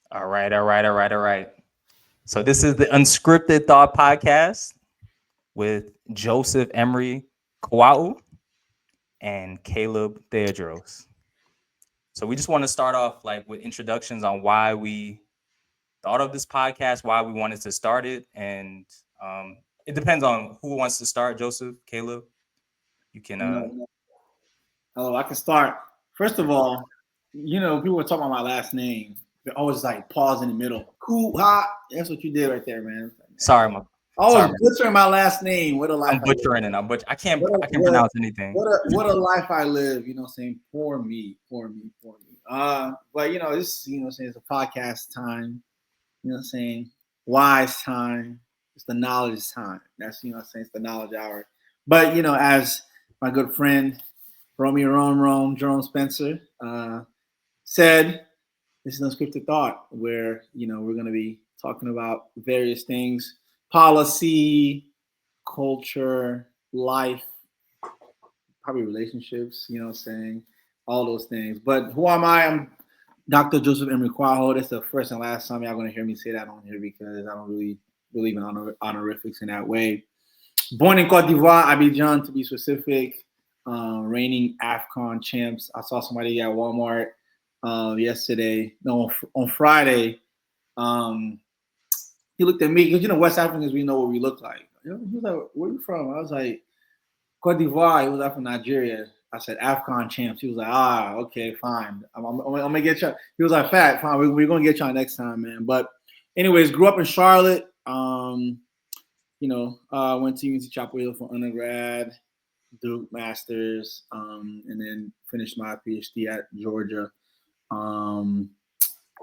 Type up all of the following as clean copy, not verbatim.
All right, all right, all right, all right. So this is the Unscripted Thought Podcast with Joseph Emery, Kouaho, and Caleb Theodros. So we just want to start off like with introductions on why we thought of this podcast, why we wanted to start it, and it depends on who wants to start. Joseph, Caleb, you can. You know, I can start. First of all, people were talking about my last name. They always like pause in the middle. Kouaho. That's what you did right there, man. Sorry, my. Always Sorry, butchering my last name. What a life I'm I live. butchering it. I can't. What a, I can't what, pronounce anything. what a life I live. You know what I'm saying? Poor me, poor me, poor me. But this, what I'm saying, it's a podcast time. You know what I'm saying? Wise time. It's the knowledge time. That's, what I'm saying, it's the knowledge hour. But, as my good friend, Jerome Spencer, said, this is Unscripted Thought, where, we're going to be talking about various things, policy, culture, life, probably relationships, what I'm saying, all those things. But who am I? I'm Dr. Joseph Emery Kouaho. That's the first and last time y'all going to hear me say that on here because I don't really believe in honorifics in that way. Born in Côte d'Ivoire, Abidjan to be specific, reigning AFCON champs. I saw somebody at Walmart yesterday, no, on Friday. He looked at me because, West Africans, we know what we look like. He was like, where are you from? I was like, Côte d'Ivoire. He was like, from Nigeria. I said, AFCON champs. He was like, okay, fine. I'm going to get you. He was like, fine. We're going to get y'all next time, man. But anyways, grew up in Charlotte. Went to UNC Chapel Hill for undergrad, Duke Masters, and then finished my PhD at Georgia.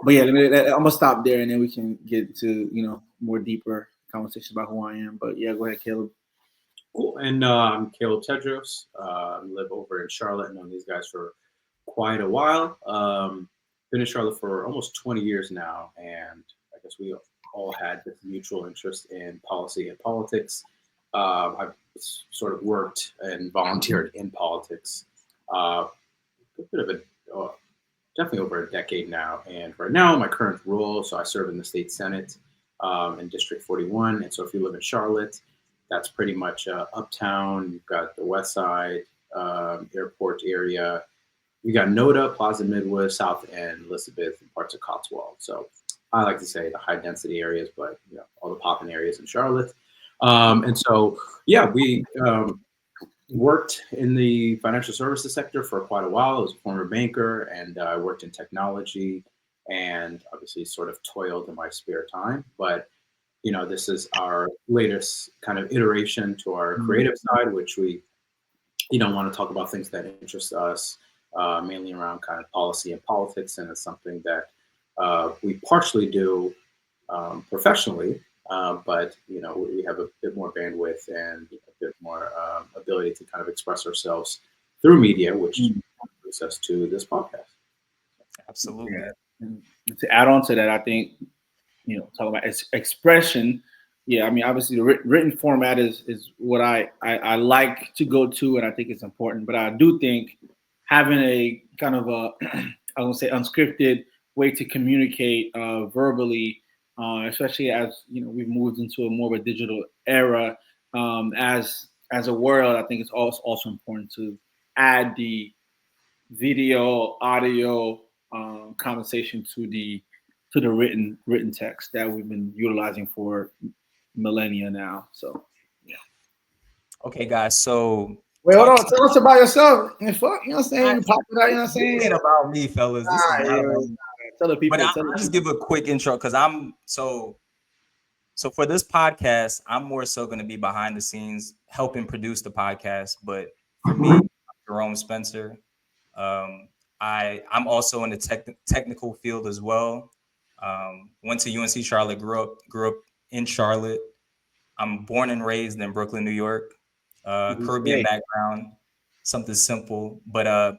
But yeah, I'm going to stop there and then we can get to, more deeper conversations about who I am. But yeah, go ahead, Caleb. Cool. And I'm Caleb Theodros. I live over in Charlotte. Known these guys for quite a while. Been in Charlotte for almost 20 years now, and I guess we all had this mutual interest in policy and politics. I've sort of worked and volunteered in politics a bit of definitely over a decade now. And right now, my current role, so I serve in the state Senate in District 41. And so if you live in Charlotte, that's pretty much uptown. You've got the West Side, airport area. You got NODA, Plaza Midway, South End, Elizabeth, and parts of Cotswold. So I like to say the high density areas, but all the popping areas in Charlotte. And so, we worked in the financial services sector for quite a while. I was a former banker, and I worked in technology, and obviously sort of toiled in my spare time. But this is our latest kind of iteration to our creative side, which we, want to talk about things that interest us, mainly around kind of policy and politics. And it's something that we partially do professionally, but, we have a bit more bandwidth and a bit more ability to kind of express ourselves through media, which brings us to this podcast. Absolutely. Yeah. And to add on to that, I think, talk about expression. Yeah, I mean, obviously the written format is what I like to go to, and I think it's important. But I do think having a kind of I won't say unscripted way to communicate verbally, especially as we've moved into a more of a digital era, as a world, I think it's also important to add the video, audio conversation to the written text that we've been utilizing for millennia now. So yeah. Okay, guys. So Wait, hold on. Tell us about yourself. And fuck, you know what I'm saying? Pop it out, you know what I'm saying? This ain't about me, fellas. This is not about me. Tell the people. But I'll just give a quick intro because I'm so for this podcast, I'm more so going to be behind the scenes helping produce the podcast. But for me, Jerome Spencer, I'm also in the technical field as well. Went to UNC Charlotte, grew up in Charlotte. I'm born and raised in Brooklyn, New York. Caribbean background, something simple. But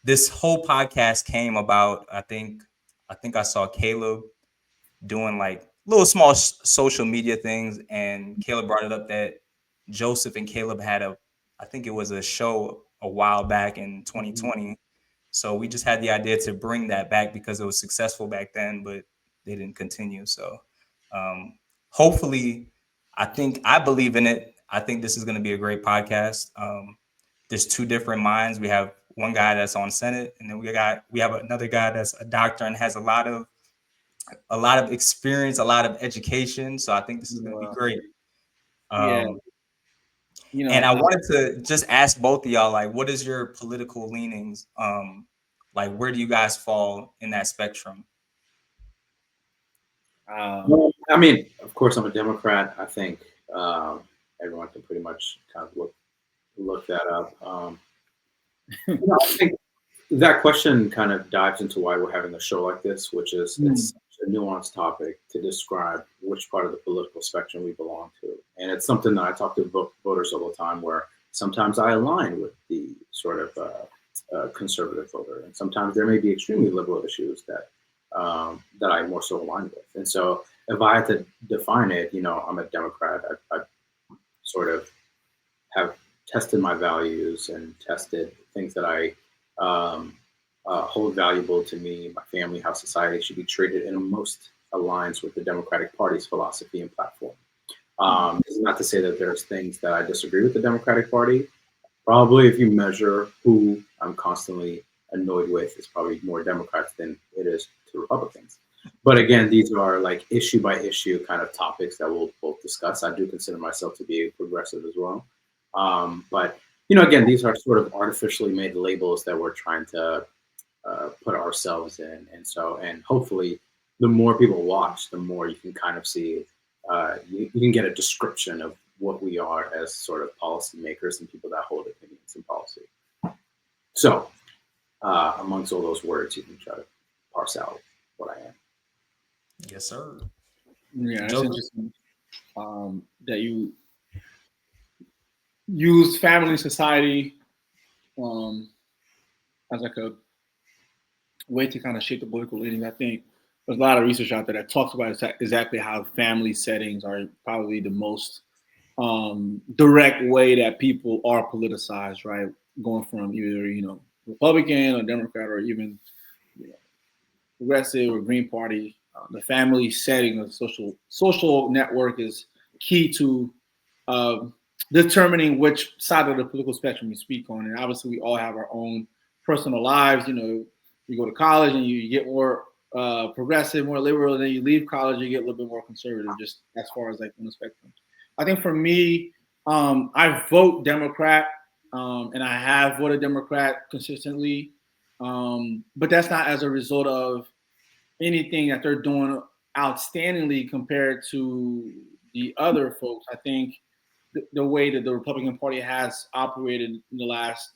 this whole podcast came about. I think I saw Caleb doing like little small social media things, and Caleb brought it up that Joseph and Caleb had I think it was a show a while back in 2020. So we just had the idea to bring that back because it was successful back then. But didn't continue. So hopefully, I believe in it. I think this is going to be a great podcast. There's two different minds. We have one guy that's on Senate, and then we have another guy that's a doctor and has a lot of experience, a lot of education. So I think this is going to be great. Yeah. And I wanted to just ask both of y'all, like, what is your political leanings? Like, where do you guys fall in that spectrum? Well, I mean, of course, I'm a Democrat. I think everyone can pretty much kind of look that up. I think that question kind of dives into why we're having a show like this, which is it's such a nuanced topic to describe which part of the political spectrum we belong to. And it's something that I talk to voters all the time, where sometimes I align with the sort of conservative voter, and sometimes there may be extremely liberal issues that I more so align with. And so if I had to define it, I'm a Democrat. I sort of have tested my values and tested things that I hold valuable to me, my family, how society should be treated, and most aligns with the Democratic Party's philosophy and platform. This is not to say that there's things that I disagree with the Democratic Party. Probably if you measure who I'm constantly annoyed with, it's probably more Democrats than it is to Republicans. But again, these are like issue by issue kind of topics that we'll both discuss. I do consider myself to be a progressive as well. But again, these are sort of artificially made labels that we're trying to put ourselves in. And hopefully the more people watch, the more you can kind of see, you can get a description of what we are as sort of policymakers and people that hold opinions in policy. So amongst all those words, you can try to parse out what I am. Yes, sir. Yeah, that's interesting that you use family and society as like a way to kind of shape the political leanings. I think there's a lot of research out there that talks about exactly how family settings are probably the most direct way that people are politicized, right? Going from either, Republican or Democrat or even progressive or Green Party. The family setting of social network is key to determining which side of the political spectrum you speak on. And obviously we all have our own personal lives. You go to college and you get more progressive, more liberal, then you leave college, you get a little bit more conservative, just as far as like on the spectrum. I think for me, I vote Democrat, and I have voted Democrat consistently, but that's not as a result of anything that they're doing outstandingly compared to the other folks. I think the way that the Republican Party has operated in the last,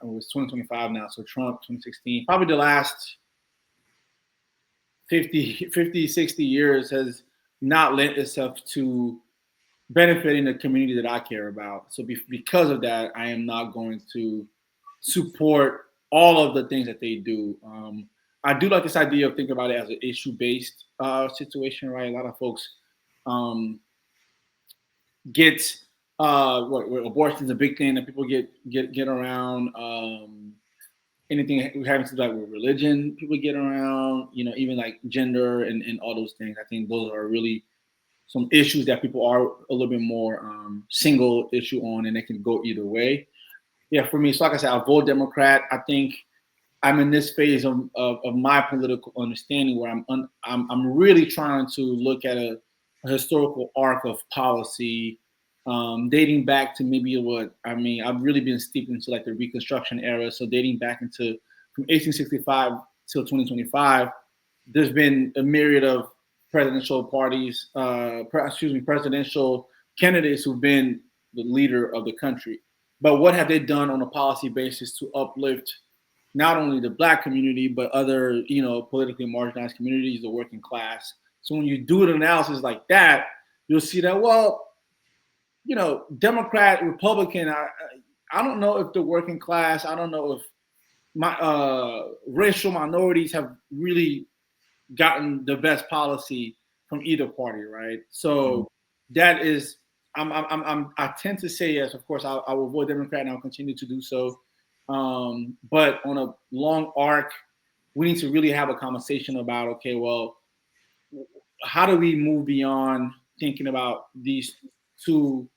it's 2025 now, so Trump 2016, probably the last 50, 60 years has not lent itself to benefiting the community that I care about. So because of that, I am not going to support all of the things that they do. I do like this idea of thinking about it as an issue-based situation, right? A lot of folks get abortion is a big thing that people get around. Anything having to do with religion, people get around. Even like gender and all those things. I think those are really some issues that people are a little bit more single issue on, and they can go either way. Yeah, for me, so like I said, I vote Democrat. I think I'm in this phase of my political understanding where I'm really trying to look at a historical arc of policy, dating back to maybe I've really been steeped into like the Reconstruction era. So dating back into from 1865 till 2025, there's been a myriad of presidential parties, presidential candidates who've been the leader of the country. But what have they done on a policy basis to uplift not only the Black community, but other, politically marginalized communities, the working class? So when you do an analysis like that, you'll see that, Democrat, Republican, I don't know if the working class, I don't know if my racial minorities have really gotten the best policy from either party, right? So that is, I tend to say yes. Of course, I will vote Democrat, and I'll continue to do so. But on a long arc, we need to really have a conversation about, okay, well, how do we move beyond thinking about these two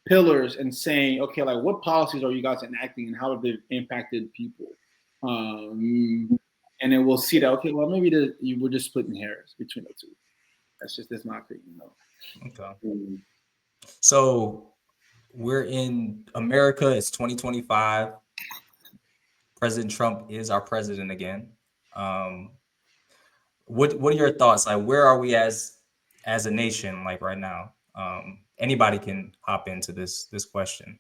pillars and saying, okay, like what policies are you guys enacting and how have they impacted people? And then we'll see that, okay, well, maybe we're just splitting hairs between the two. That's my opinion, Okay. So we're in America. It's 2025. President Trump is our president again. What are your thoughts? Like, where are we as a nation, like right now? Anybody can hop into this question.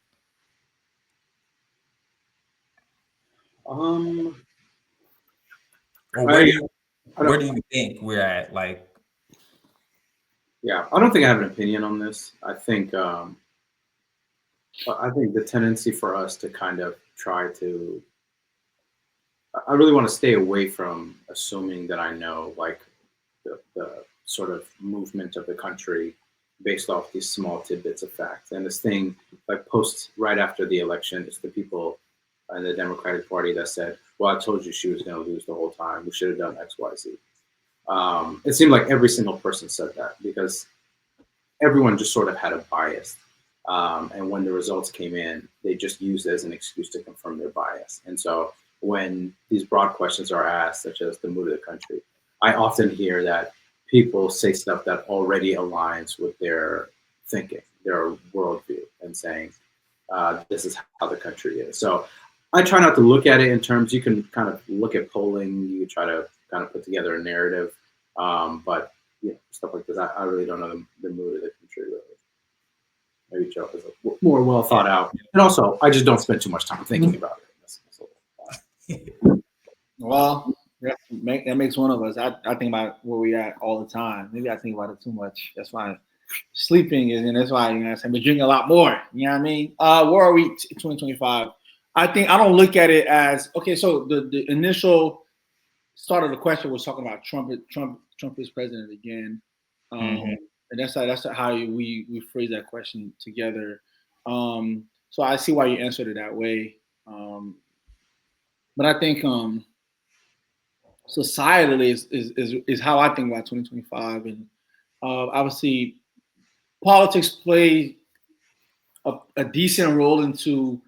Or where do you think we're at? Like, yeah, I don't think I have an opinion on this. I think the tendency for us to kind of try to, I really want to stay away from assuming that I know like the sort of movement of the country based off these small tidbits of facts. And this thing like post right after the election, it's the people in the Democratic Party that said, well, I told you she was going to lose the whole time. We should have done X, Y, Z. It seemed like every single person said that because everyone just sort of had a bias. And when the results came in, they just used it as an excuse to confirm their bias. And so when these broad questions are asked, such as the mood of the country, I often hear that people say stuff that already aligns with their thinking, their worldview, and saying, this is how the country is. So I try not to look at it in terms, you can kind of look at polling, you try to kind of put together a narrative. But yeah, stuff like this, I really don't know the mood of the country, really. Maybe Joe is more well thought out. And also, I just don't spend too much time thinking about it. Well, that makes one of us. I think about where we at all the time. Maybe I think about it too much. That's why sleeping is, and that's why, you know what I'm saying, but drinking a lot more. You know what I mean? Where are we in 2025? I think I don't look at it as, okay, so the initial start of the question was talking about Trump is president again. And that's how we phrase that question together. So I see why you answered it that way. But I think societally is how I think about 2025, and obviously politics play a decent role into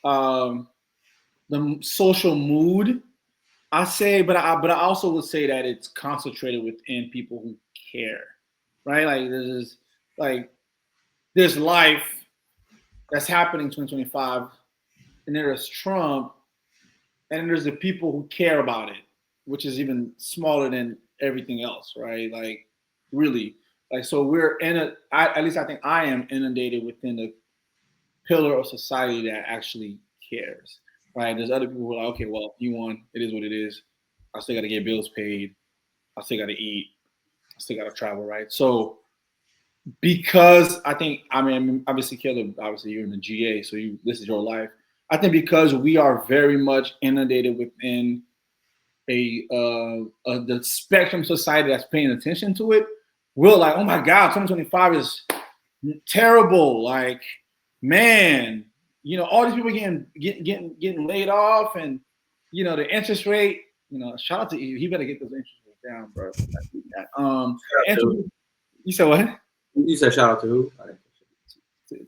the social mood, I say, but I also would say that it's concentrated within people who care, right? Like there's life that's happening in 2025, and there's Trump. And then there's the people who care about it, which is even smaller than everything else, right? Like, really. Like, so we're at least I think I am inundated within the pillar of society that actually cares, right? There's other people who are like, okay, well, you won. It is what it is. I still got to get bills paid. I still got to eat. I still got to travel, right? So because I think, I mean, obviously, Caleb, obviously you're in the GA, so this is your life. I think because we are very much inundated within the spectrum society that's paying attention to it, we're like, oh my God, 2025 is terrible. Like, man, you know, all these people getting laid off, and you know, the interest rate. You know, shout out to you. He better get those interest rates down, bro. You said what? You said shout out to who?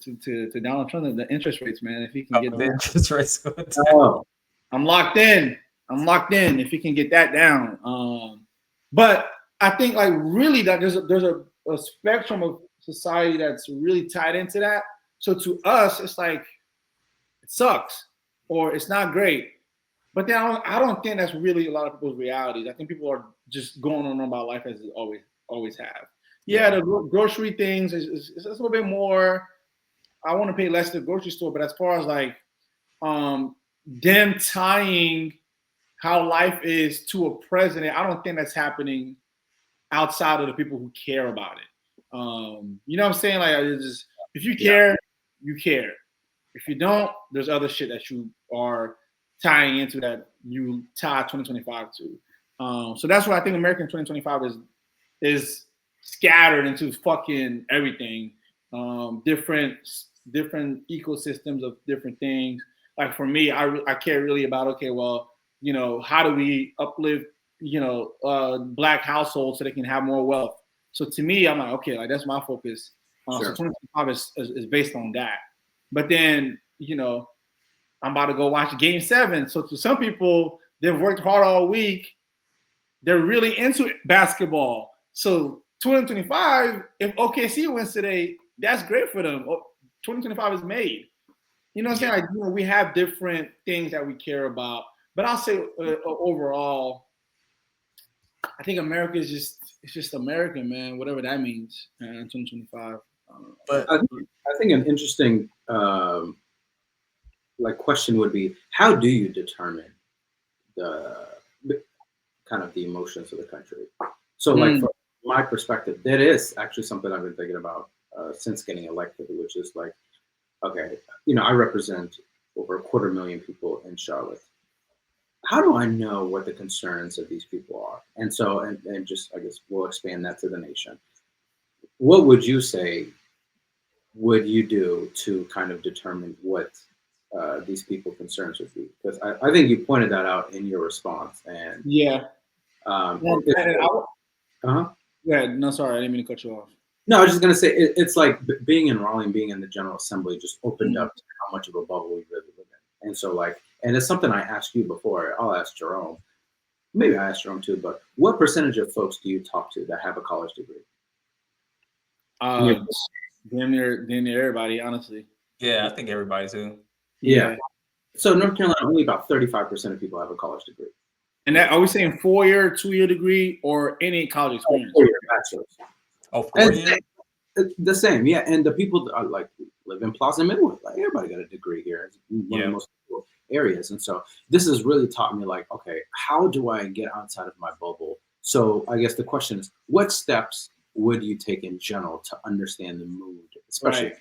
To Donald Trump, the interest rates, man. If he can get the interest rates, I'm locked in. If he can get that down. But I think like really that there's a spectrum of society that's really tied into that. So to us, it's like it sucks or it's not great. But then I don't think that's really a lot of people's realities. I think people are just going on about life as they always have. Yeah, the grocery things is a little bit more. I want to pay less at the grocery store, but as far as like them tying how life is to a president, I don't think that's happening outside of the people who care about it. You know what I'm saying? Like, if you care, you care. If you don't, there's other shit that you are tying into that you tie 2025 to. So that's what I think American 2025 is scattered into fucking everything. Different ecosystems of different things. Like for me, I care really about, okay, well, how do we uplift, Black households so they can have more wealth. So to me, I'm like, okay, like that's my focus. So Sure. 2025 is based on that. But then, I'm about to go watch Game 7. So to some people, they've worked hard all week. They're really into basketball. So 2025, if OKC wins today, that's great for them. 2025 is made. You know what I'm saying? Like, we have different things that we care about. But I'll say overall, I think America is just America, man. Whatever that means in 2025. But I think an interesting question would be, how do you determine the kind of the emotions of the country? So like from my perspective, that is actually something I've been thinking about since getting elected, which is like, okay, I represent over 250,000 people in Charlotte. How do I know what the concerns of these people are? And so, and just, I guess we'll expand that to the nation. What would you say would you do to kind of determine what these people concerns would be? Because I think you pointed that out in your response. And yeah. Uh-huh. Yeah, no, sorry, I didn't mean to cut you off. No, I was just going to say, it's like being in Raleigh and being in the General Assembly just opened up to how much of a bubble we really live in. And so and it's something I asked you before. I'll ask Jerome. Maybe I asked Jerome too, but what percentage of folks do you talk to that have a college degree? Damn near everybody, honestly. Yeah, I think everybody too. Yeah. So North Carolina, only about 35% of people have a college degree. And that, are we saying 4-year, 2-year degree, or any college experience? 4-year bachelor's. Oh, 4 years? The same, yeah. And the people are live in Plaza Midwood. Like everybody got a degree here. It's one of the most cool areas. And so this has really taught me okay, how do I get outside of my bubble? So I guess the question is, what steps would you take in general to understand the mood, especially if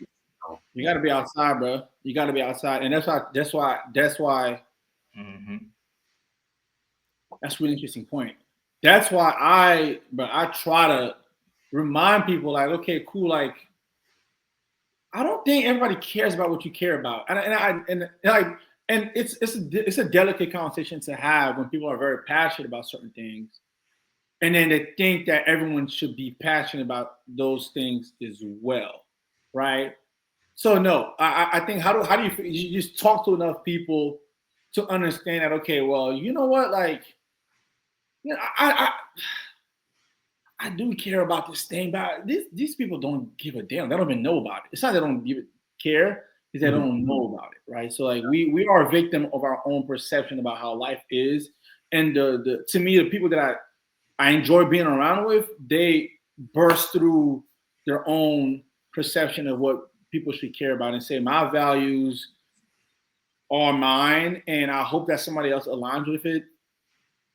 you got to be outside, bro. You got to be outside. And that's why that's a really interesting point. That's why I try to remind people okay, cool. I don't think everybody cares about what you care about. And it's a delicate conversation to have when people are very passionate about certain things. And then they think that everyone should be passionate about those things as well. Right. So no, I think how do you just talk to enough people to understand that, okay, well, you know what, I do care about this thing, but these people don't give a damn. They don't even know about it. It's not they don't care, it's they don't know about it, right? So we are a victim of our own perception about how life is. And to me, the people that I enjoy being around with, they burst through their own perception of what people should care about and say, my values are mine, and I hope that somebody else aligns with it.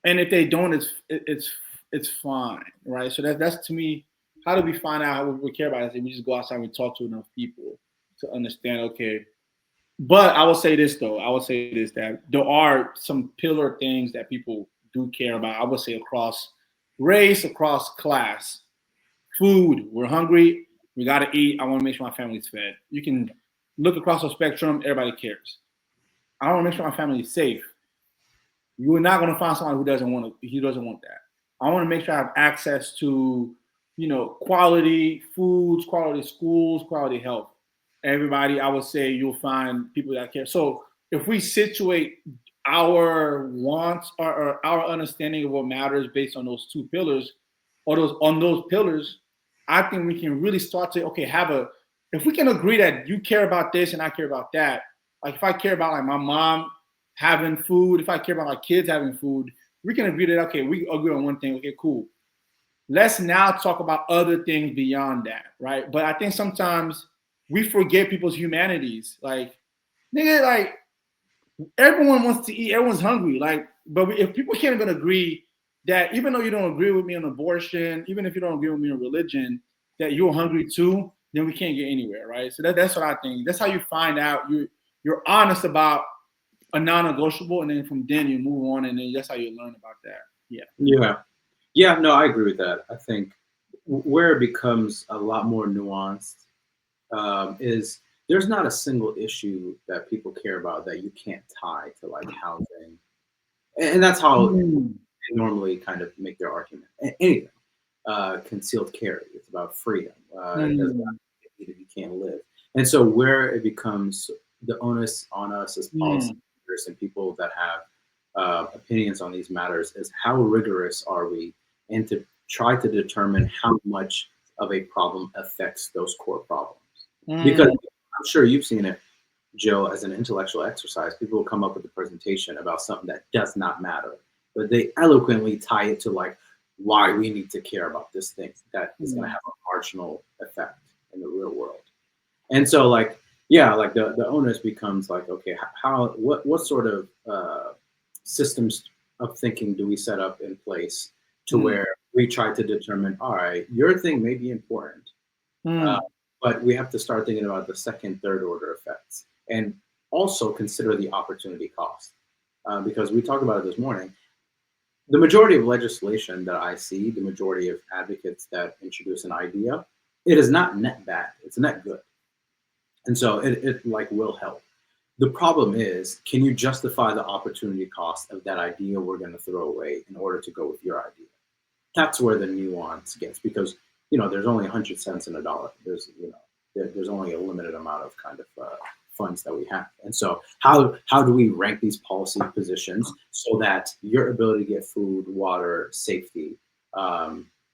And if they don't, it's fine, right? So that's to me, how do we find out what we care about? Is we just go outside and we talk to enough people to understand, okay. But I will say this though, that there are some pillar things that people do care about. I would say across race, across class. Food, we're hungry, we got to eat. I want to make sure my family's fed. You can look across the spectrum, everybody cares. I want to make sure my family is safe. You're not going to find someone who doesn't want that. I want to make sure I have access to, quality foods, quality schools, quality health. Everybody, I would say you'll find people that care. So if we situate our wants or our understanding of what matters based on those two pillars, or those pillars, I think we can really start to, okay, if we can agree that you care about this and I care about that, like if I care about my mom having food, if I care about my kids having food, we can agree that, okay, we agree on one thing, okay, cool. Let's now talk about other things beyond that, right? But I think sometimes we forget people's humanities. Everyone wants to eat, everyone's hungry. But if people can't even agree that even though you don't agree with me on abortion, even if you don't agree with me on religion, that you're hungry too, then we can't get anywhere, right? So that's what I think. That's how you find out you're honest about a non-negotiable, and then from then you move on, and then that's how you learn about that. Yeah. No, I agree with that. I think where it becomes a lot more nuanced is there's not a single issue that people care about that you can't tie to housing And that's how they normally kind of make their argument. Anything. Concealed carry. It's about freedom. It doesn't matter if you can't live. And so where it becomes the onus on us as policymakers and people that have opinions on these matters is how rigorous are we, and to try to determine how much of a problem affects those core problems. Because I'm sure you've seen it, Joe, as an intellectual exercise. People will come up with a presentation about something that does not matter, but they eloquently tie it to like why we need to care about this thing that is going to have a marginal effect in the real world. And so like, yeah, like the onus becomes like, okay, what sort of systems of thinking do we set up in place to where we try to determine, all right, your thing may be important, but we have to start thinking about the second, third order effects, and also consider the opportunity cost. Because we talked about it this morning, the majority of legislation that I see, the majority of advocates that introduce an idea, it is not net bad, it's net good. And so it like will help. The problem is, can you justify the opportunity cost of that idea we're going to throw away in order to go with your idea? That's where the nuance gets, because there's only 100 cents in a dollar. There's only a limited amount of kind of funds that we have. And so how do we rank these policy positions so that your ability to get food, water, safety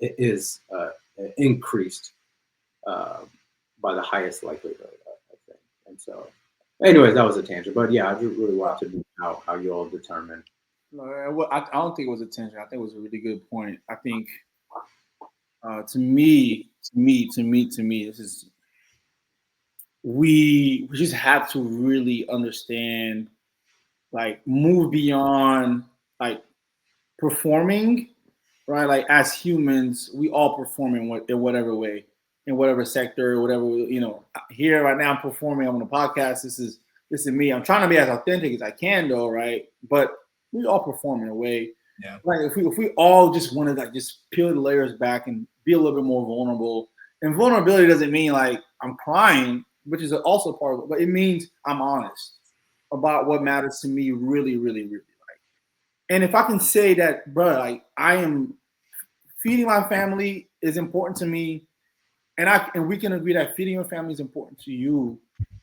is increased by the highest likelihood, I think. And so anyways, that was a tangent, but yeah, I just really wanted to know how you all determine. No, I don't think it was a tangent. I think it was a really good point. I think to me, this is, we just have to really understand, like, move beyond like performing, right? Like as humans, we all perform in whatever way, in whatever sector, whatever, here right now I'm performing on the podcast. This is me. I'm trying to be as authentic as I can though, right? But we all perform in a way. Yeah. Like if we all just want to like just peel the layers back and be a little bit more vulnerable. And vulnerability doesn't mean like I'm crying, which is also part of it, but it means I'm honest about what matters to me really, really, really. Like, and if I can say that, bro, like I am feeding my family is important to me, and we can agree that feeding your family is important to you,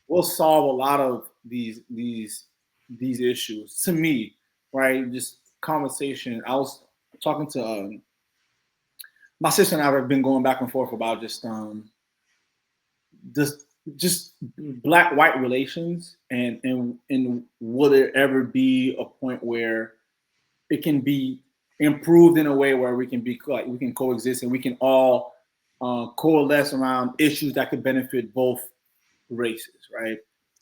we'll solve a lot of these issues. To me, right? Just conversation. I was talking to my sister and I have been going back and forth about just black-white relations, and will there ever be a point where it can be improved in a way where we can be like we can coexist and we can all coalesce around issues that could benefit both races, right?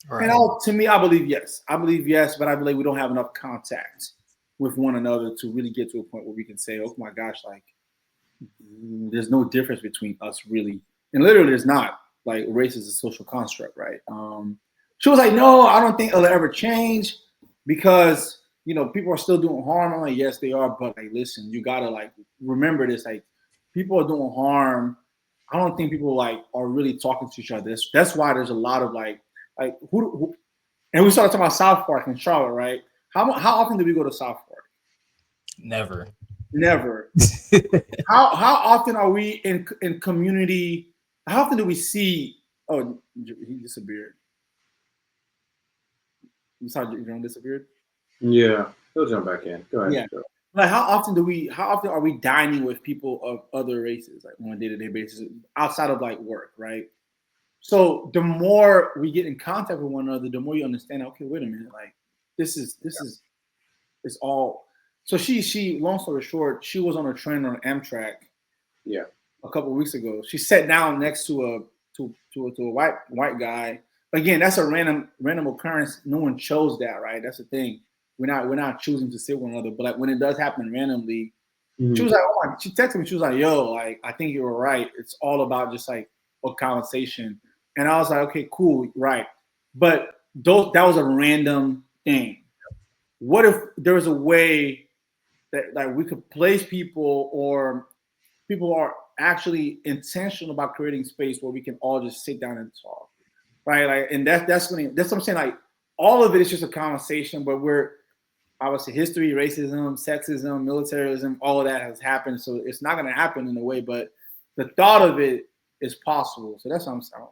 Right. And to me, I believe yes, but I believe we don't have enough contact with one another to really get to a point where we can say, oh my gosh, like there's no difference between us really, and literally there's not. Like race is a social construct, right? She was like, no, I don't think it'll ever change because people are still doing harm. I'm like, yes, they are, but like, listen, you gotta like remember this. Like, people are doing harm. I don't think people like are really talking to each other. That's why there's a lot of like who and we started talking about South Park in Charlotte, right? How often do we go to South Park? Never. How often are we in community? How often do we see? Oh, he disappeared. You saw Jerome disappeared? Yeah, he'll jump back in. Go ahead. Yeah. Like how often are we dining with people of other races, like on a day-to-day basis, outside of like work, right? So the more we get in contact with one another, the more you understand, okay, wait a minute, like this is it's all. So she long story short, she was on a train on Amtrak. Yeah. A couple of weeks ago, she sat down next to a white guy. Again, that's a random occurrence. No one chose that, right? That's the thing. We're not choosing to sit with one another, but like when it does happen randomly, she was like, oh my, she texted me. She was like, yo, like I think you were right. It's all about just like a conversation. And I was like, okay, cool, right. But that was a random thing. What if there was a way that like we could place people, or people are actually intentional about creating space where we can all just sit down and talk, right? Like, and that's what I'm saying. Like, all of it is just a conversation, but obviously history, racism, sexism, militarism, all of that has happened. So it's not going to happen in a way, but the thought of it is possible. So that's what I'm saying.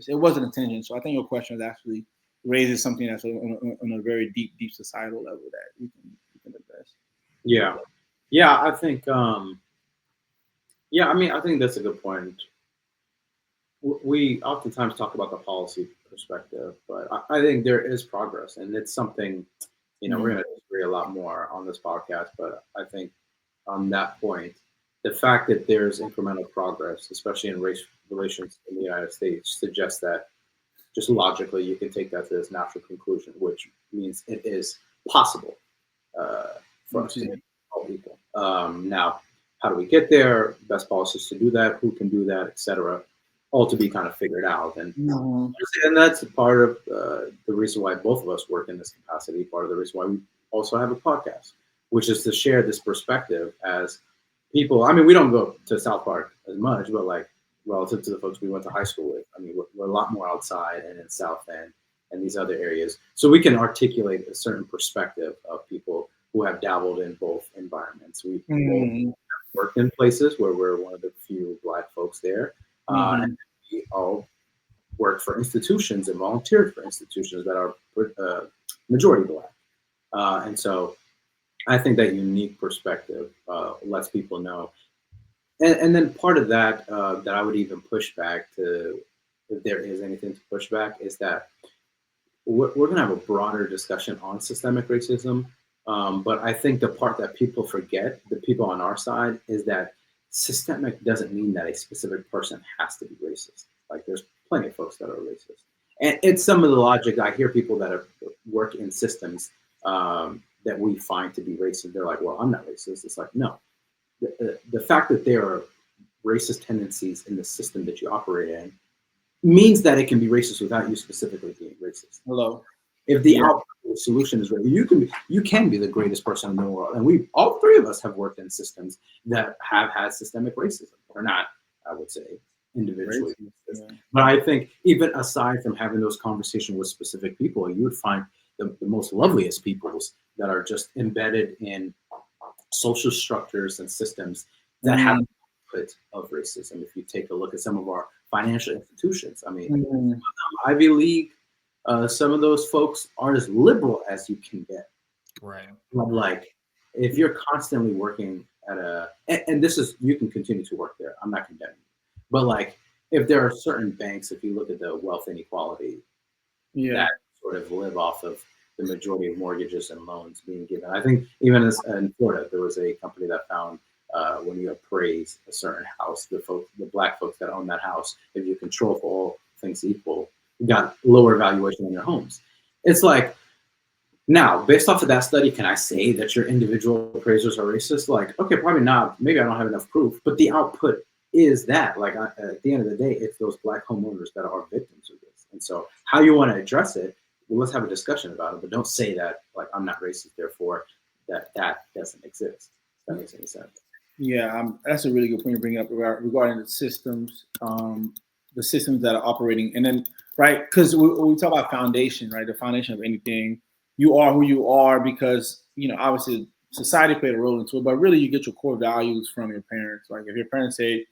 It wasn't intention. So I think your question is actually raises something that's on a very deep societal level that we can address. Yeah, I think. I think that's a good point. We oftentimes talk about the policy perspective, but I think there is progress, and it's something, we're going to disagree a lot more on this podcast, but I think on that point, the fact that there's incremental progress, especially in race relations in the United States, suggests that just logically you can take that to this natural conclusion, which means it is possible for us to make all people. Now, how do we get there? Best policies to do that, who can do that, etc. All to be kind of figured out. And that's part of the reason why both of us work in this capacity, part of the reason why we also have a podcast, which is to share this perspective as people. I mean, we don't go to South Park as much, but like relative to the folks we went to high school with, I mean, we're a lot more outside and in South End and these other areas. So we can articulate a certain perspective of people who have dabbled in both environments. We've both worked in places where we're one of the few Black folks there. And we all work for institutions and volunteered for institutions that are majority Black. And so I think that unique perspective lets people know. And then part of that that I would even push back to, if there is anything to push back, is that we're going to have a broader discussion on systemic racism. But I think the part that people forget, the people on our side, is that systemic doesn't mean that a specific person has to be racist. Like there's plenty of folks that are racist. And it's some of the logic. I hear people that work in systems that we find to be racist. They're like, well, I'm not racist. It's like, no. The fact that there are racist tendencies in the system that you operate in means that it can be racist without you specifically being racist. Hello. If the output of the solution is right, you can be the greatest person in the world. And all three of us have worked in systems that have had systemic racism. Or not, I would say, individually. Yeah. But I think even aside from having those conversations with specific people, you would find the most loveliest peoples that are just embedded in social structures and systems that have output of racism. If you take a look at some of our financial institutions, I mean, Ivy League, some of those folks are as liberal as you can get. Right. Like, if you're constantly working at and this is, you can continue to work there. I'm not condemning you. But like, if there are certain banks, if you look at the wealth inequality, that sort of live off of the majority of mortgages and loans being given. I think even in Florida, there was a company that found when you appraise a certain house, the Black folks that own that house, if you control for all things equal, you got lower valuation on your homes. It's like, now, based off of that study, can I say that your individual appraisers are racist? Like, okay, probably not. Maybe I don't have enough proof, but the output is that. Like, at the end of the day, it's those Black homeowners that are victims of this. And so how you want to address it, well, let's have a discussion about it, but don't say that, like, I'm not racist, therefore that doesn't exist. If that makes any sense. Yeah, that's a really good point to bring up regarding the systems that are operating. And then, right, because we talk about foundation, right? The foundation of anything. You are who you are because, obviously society played a role into it, but really you get your core values from your parents. Like if your parents say,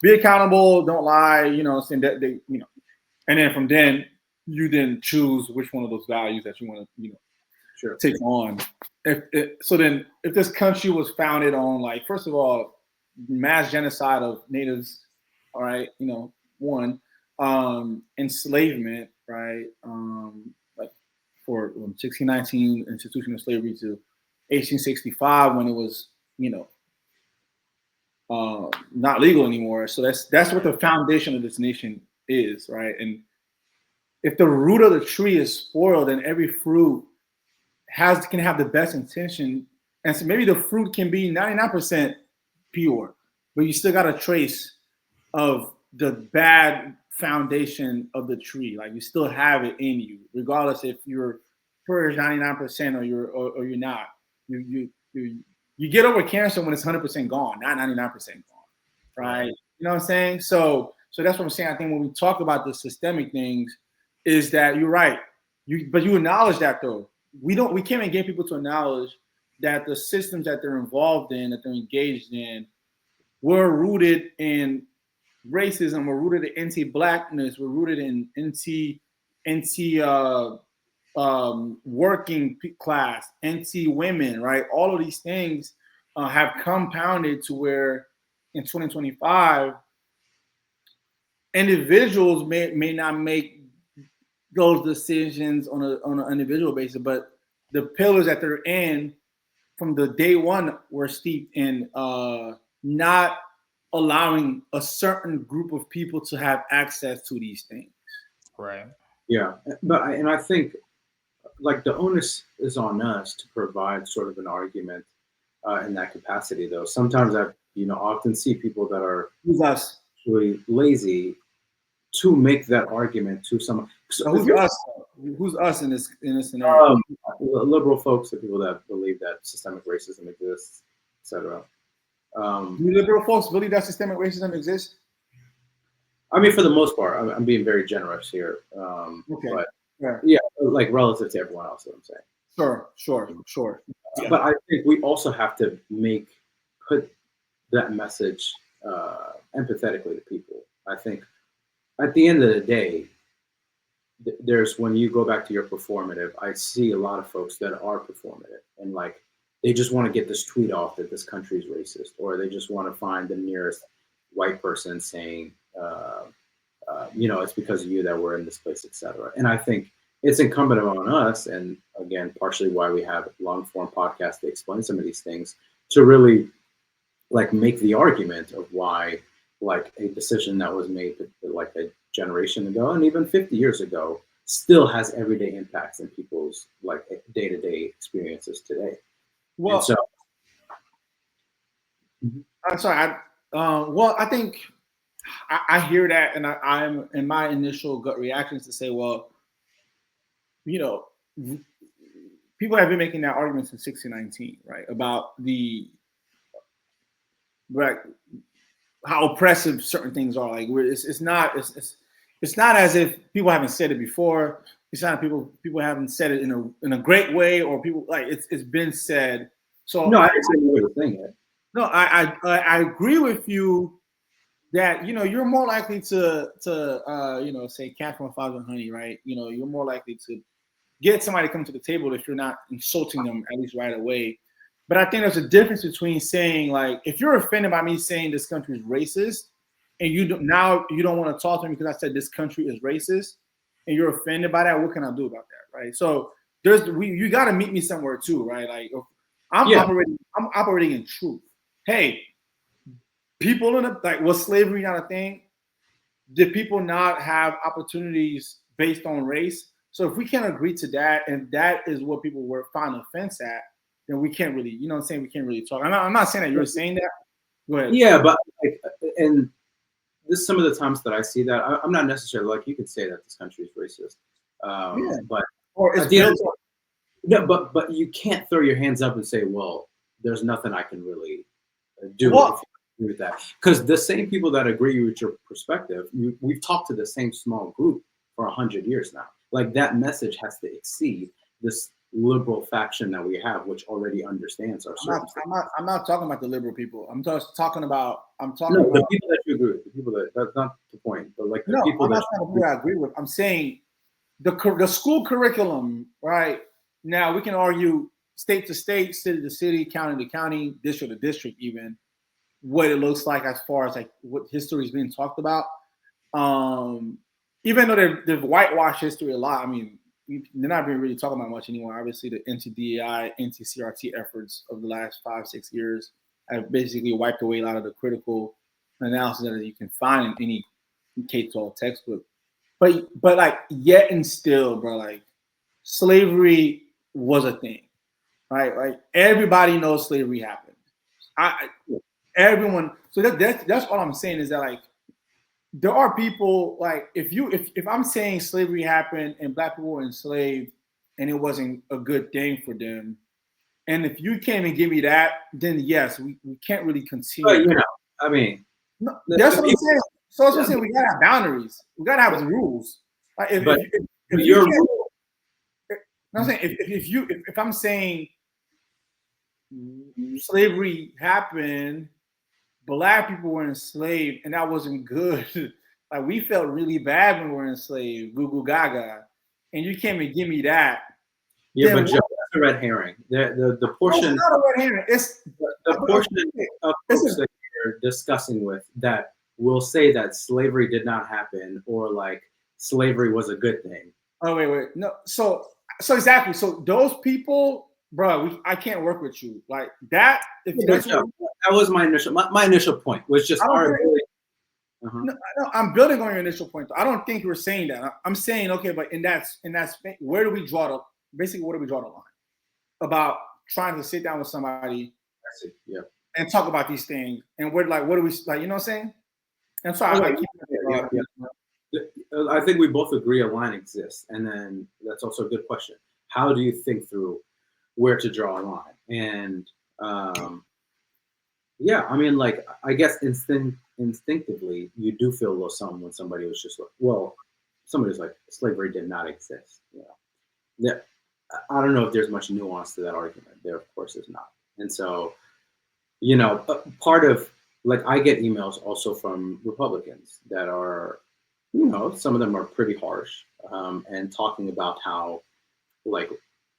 be accountable, don't lie, saying that they, and then from then you then choose which one of those values that you want to, take on. So then if this country was founded on, like, first of all, mass genocide of natives, all right, one, enslavement, right, like for 1619 institutional slavery to 1865 when it was, not legal anymore. So that's what the foundation of this nation is, right? And if the root of the tree is spoiled, then every fruit can have the best intention, and so maybe the fruit can be 99% pure, but you still got a trace of the bad foundation of the tree. Like you still have it in you, regardless if you're purged 99% or you're not. You get over cancer when it's 100% gone, not 99% gone, right? You know what I'm saying? So that's what I'm saying. I think when we talk about the systemic things, is that you're right. But you acknowledge that though. we can't even get people to acknowledge that the systems that they're involved in, that they're engaged in, were rooted in racism, were rooted in anti-blackness, were rooted in working class, anti-women, right? All of these things have compounded to where in 2025, individuals may not make those decisions on an individual basis, but the pillars that they're in from the day one were steeped in not allowing a certain group of people to have access to these things. Right. Yeah, but I think like the onus is on us to provide sort of an argument in that capacity. Though sometimes I often see people that are really lazy to make that argument to someone. So who's us? Who's us in this scenario? Liberal folks, the people that believe that systemic racism exists, etc. Do liberal folks believe that systemic racism exists? I mean, for the most part, I'm being very generous here. Okay. But yeah, like relative to everyone else, what I'm saying. Sure. Yeah. But I think we also have to put that message empathetically to people. I think at the end of the day, when you go back to your performative, I see a lot of folks that are performative and like they just want to get this tweet off that this country is racist, or they just want to find the nearest white person saying, it's because of you that we're in this place, etc. And I think it's incumbent on us, and again, partially why we have long form podcasts to explain some of these things, to really like make the argument of why like a decision that was made like a generation ago and even 50 years ago still has everyday impacts in people's like day-to-day experiences today. Well, so I'm sorry. I think I hear that, and I'm in my initial gut reaction to say, well, people have been making that argument since 1619, right? About how oppressive certain things are. Like it's not as if people haven't said it before. It's not people haven't said it in a great way, or people like it's been said. So no, I didn't say you were saying it. No, I agree with you that you're more likely to say catch from a fly with honey, right? You're more likely to get somebody to come to the table if you're not insulting them at least right away. But I think there's a difference between saying, like, if you're offended by me saying this country is racist, and you don't want to talk to me because I said this country is racist, and you're offended by that, what can I do about that, right? So you got to meet me somewhere too, right? Like I'm operating in truth. Hey, people was slavery not a thing? Did people not have opportunities based on race? So if we can't agree to that, and that is what people were finding offense at, then we can't really, we can't really talk. I'm not saying that you're saying that. Go ahead. Yeah, but and this some of the times that I see that I'm not necessarily like you could say that this country is racist, but or it's but you can't throw your hands up and say, well, there's nothing I can really do with that, because the same people that agree with your perspective, we've talked to the same small group for 100 years now. Like that message has to exceed this liberal faction that we have, which already understands our circumstances. I'm not talking about the liberal people. I'm talking about the people that you agree with. The people that's not the point, but like the people that I agree with. I'm saying the school curriculum, right? Now we can argue state to state, city to city, county to county, district to district, even what it looks like as far as like what history is being talked about. Even though they've whitewashed history a lot, I mean, they're not being really talking about much anymore. Obviously, the anti-DEI, anti-CRT efforts of the last 5-6 years have basically wiped away a lot of the critical analysis that you can find in any K-12 textbook. But like, yet and still, bro, like slavery was a thing, right? Like everybody knows slavery happened. Everyone. So that's all I'm saying is that like there are people like if I'm saying slavery happened and black people were enslaved and it wasn't a good thing for them, and if you can't even give me that, then yes, we can't really continue. But, I mean, no, that's what I'm saying. So that's what I'm saying. We gotta have boundaries. We gotta have rules. Like if I'm saying if I'm saying slavery happened, Black people were enslaved, and that wasn't good. Like we felt really bad when we were enslaved, goo goo gaga, and you can't even give me that. Yeah, but Joe, that's a red herring. The portion. No, it's not a red herring. It's the portion of folks that you're discussing with that will say that slavery did not happen or like slavery was a good thing. Oh wait, no. So exactly. So those people, bro, I can't work with you like that. If that's that was my initial point was just our ability. No, I'm building on your initial point. I don't think we're saying that. I'm saying okay, but in that where do we draw the line about trying to sit down with somebody and talk about these things and we're like, what do we like? You know what I'm saying? And so I think we both agree a line exists, and then that's also a good question. How do you think through where to draw a line? And I mean, like I guess instinctively, you do feel a little something when somebody was just like, well, somebody's like, slavery did not exist. Yeah, I don't know if there's much nuance to that argument. There, of course, is not. And so, part of like I get emails also from Republicans that are, some of them are pretty harsh and talking about how like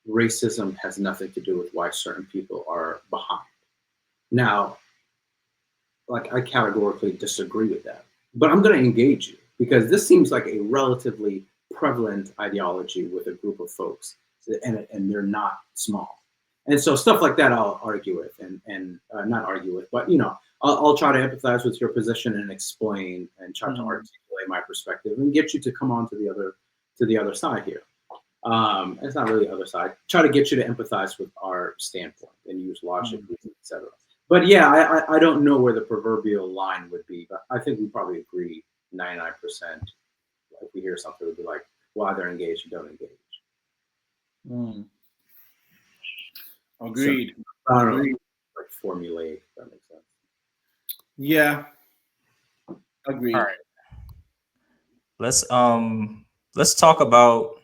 racism has nothing to do with why certain people are behind. Now, like I categorically disagree with that, but I'm going to engage you because this seems like a relatively prevalent ideology with a group of folks, and they're not small. And so stuff like that I'll argue with and not argue with, but I'll try to empathize with your position and explain and try to articulate my perspective and get you to come on to the other side here. It's not really the other side. Try to get you to empathize with our standpoint and use logic, etc. But yeah, I don't know where the proverbial line would be, but I think we probably agree 99%. If we hear something, we'd be like, well, either engage or don't engage. Agreed. So, I don't know, like formulaic, if that makes sense. Yeah. Agreed. All right. Let's talk about,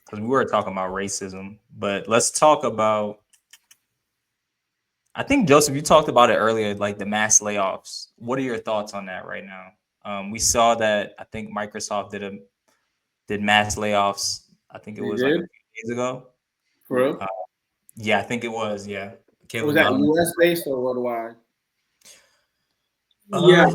because we were talking about racism, but let's talk about, I think, Joseph, you talked about it earlier, like the mass layoffs. What are your thoughts on that right now? We saw that I think Microsoft did mass layoffs. I think it was like a few days ago. For real? Yeah, I think it was. Yeah. Was that US based or worldwide? Yeah,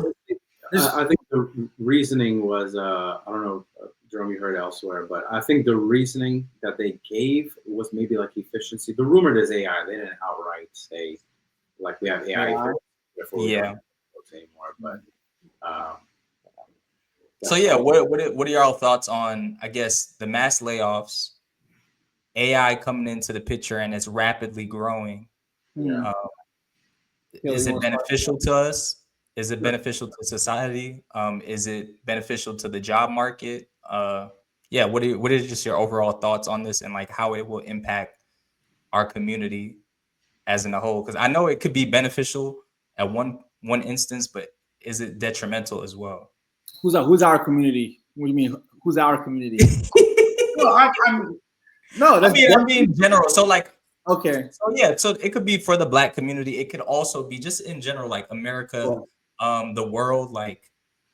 I think the reasoning was I don't know, Jerome, you heard elsewhere, but I think the reasoning that they gave was maybe like efficiency. The rumored is AI. They didn't outright say like we have AI. Therefore we don't anymore, but. So yeah, what are y'all thoughts on, I guess, the mass layoffs, AI coming into the picture and it's rapidly growing? Is it beneficial to us? Is it beneficial to society? Is it beneficial to the job market? What are just your overall thoughts on this and like how it will impact our community as in a whole? Because I know it could be beneficial at one instance, but is it detrimental as well? Who's our community? What do you mean? Who's our community? I mean general. So like, okay. So yeah, so it could be for the Black community. It could also be just in general, like America, the world. Like,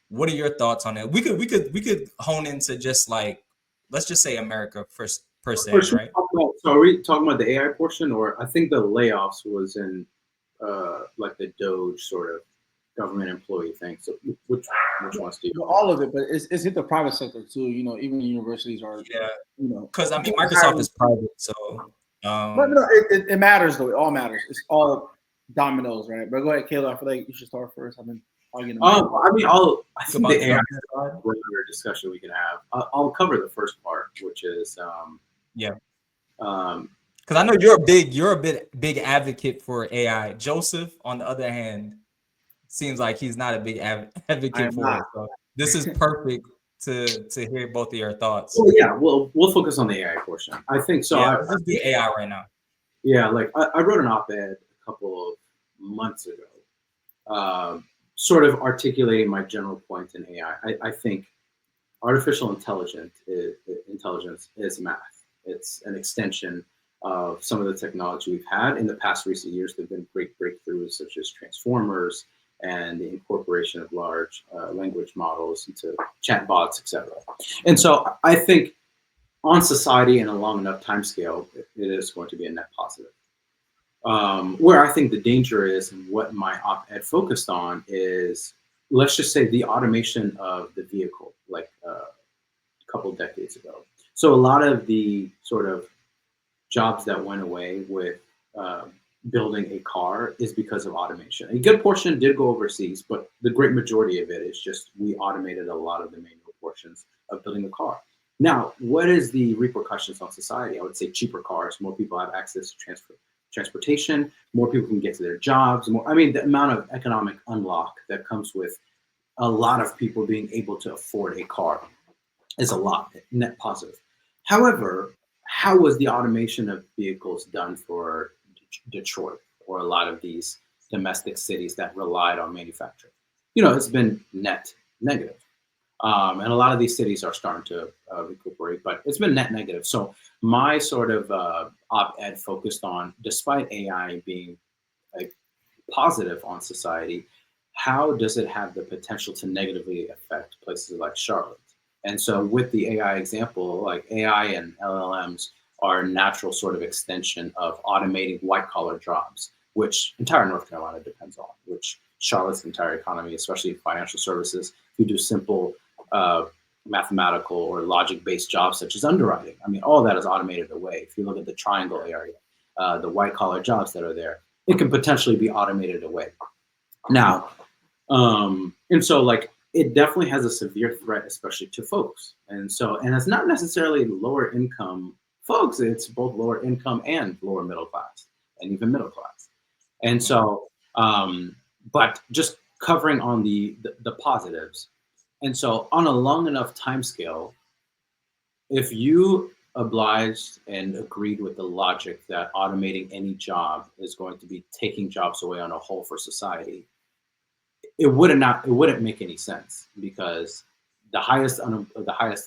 what are your thoughts on it? We could hone into just like, let's just say America first per se, right? So are we talking about the AI portion, or I think the layoffs was in like the Doge sort of government employee thing. So which ones do you? All of it, but it's hit the private sector too. Even universities are. Yeah. Because I mean, Microsoft is private, so. But no, it matters though. It all matters. It's all dominoes, right? But go ahead, Caleb. I feel like you should start first. I've been arguing. I think the AI discussion we can have. I'll cover the first part, which is because I know you're a big advocate for AI. Joseph, on the other hand, seems like he's not a big advocate for it. So this is perfect to hear both of your thoughts. Well, yeah, we'll focus on the AI portion. I think so. Yeah, let's do AI right now. Yeah, like I wrote an op-ed a couple of months ago, sort of articulating my general point in AI. I think artificial intelligence is math, It's an extension of some of the technology we've had in the past recent years. There have been great breakthroughs such as transformers and the incorporation of large language models into chatbots, etc. And so I think on society in a long enough time scale, it is going to be a net positive. Where I think the danger is, and what my op-ed focused on is, let's just say the automation of the vehicle, like a couple decades ago. So a lot of the sort of jobs that went away with building a car is because of automation. A good portion did go overseas, but the great majority of it is just we automated a lot of the manual portions of building a car. Now, what is the repercussions on society? I would say cheaper cars, more people have access to transportation, more people can get to their jobs. The amount of economic unlock that comes with a lot of people being able to afford a car is a lot, net positive. However, how was the automation of vehicles done for Detroit or a lot of these domestic cities that relied on manufacturing? It's been net negative. And a lot of these cities are starting to recuperate, but it's been net negative. So my sort of op-ed focused on, despite AI being positive on society, how does it have the potential to negatively affect places like Charlotte? And so with the AI example, like AI and LLMs are a natural sort of extension of automating white collar jobs, which entire North Carolina depends on, which Charlotte's entire economy, especially financial services, if you do simple mathematical or logic-based jobs such as underwriting, all that is automated away. If you look at the triangle area, the white collar jobs that are there, it can potentially be automated away. Now, and so like, it definitely has a severe threat, especially to folks. And it's not necessarily lower income folks, it's both lower income and lower middle class and even middle class. And so, but just covering on the positives. And so on a long enough time scale, if you obliged and agreed with the logic that automating any job is going to be taking jobs away on a whole for society, it wouldn't make any sense, because the highest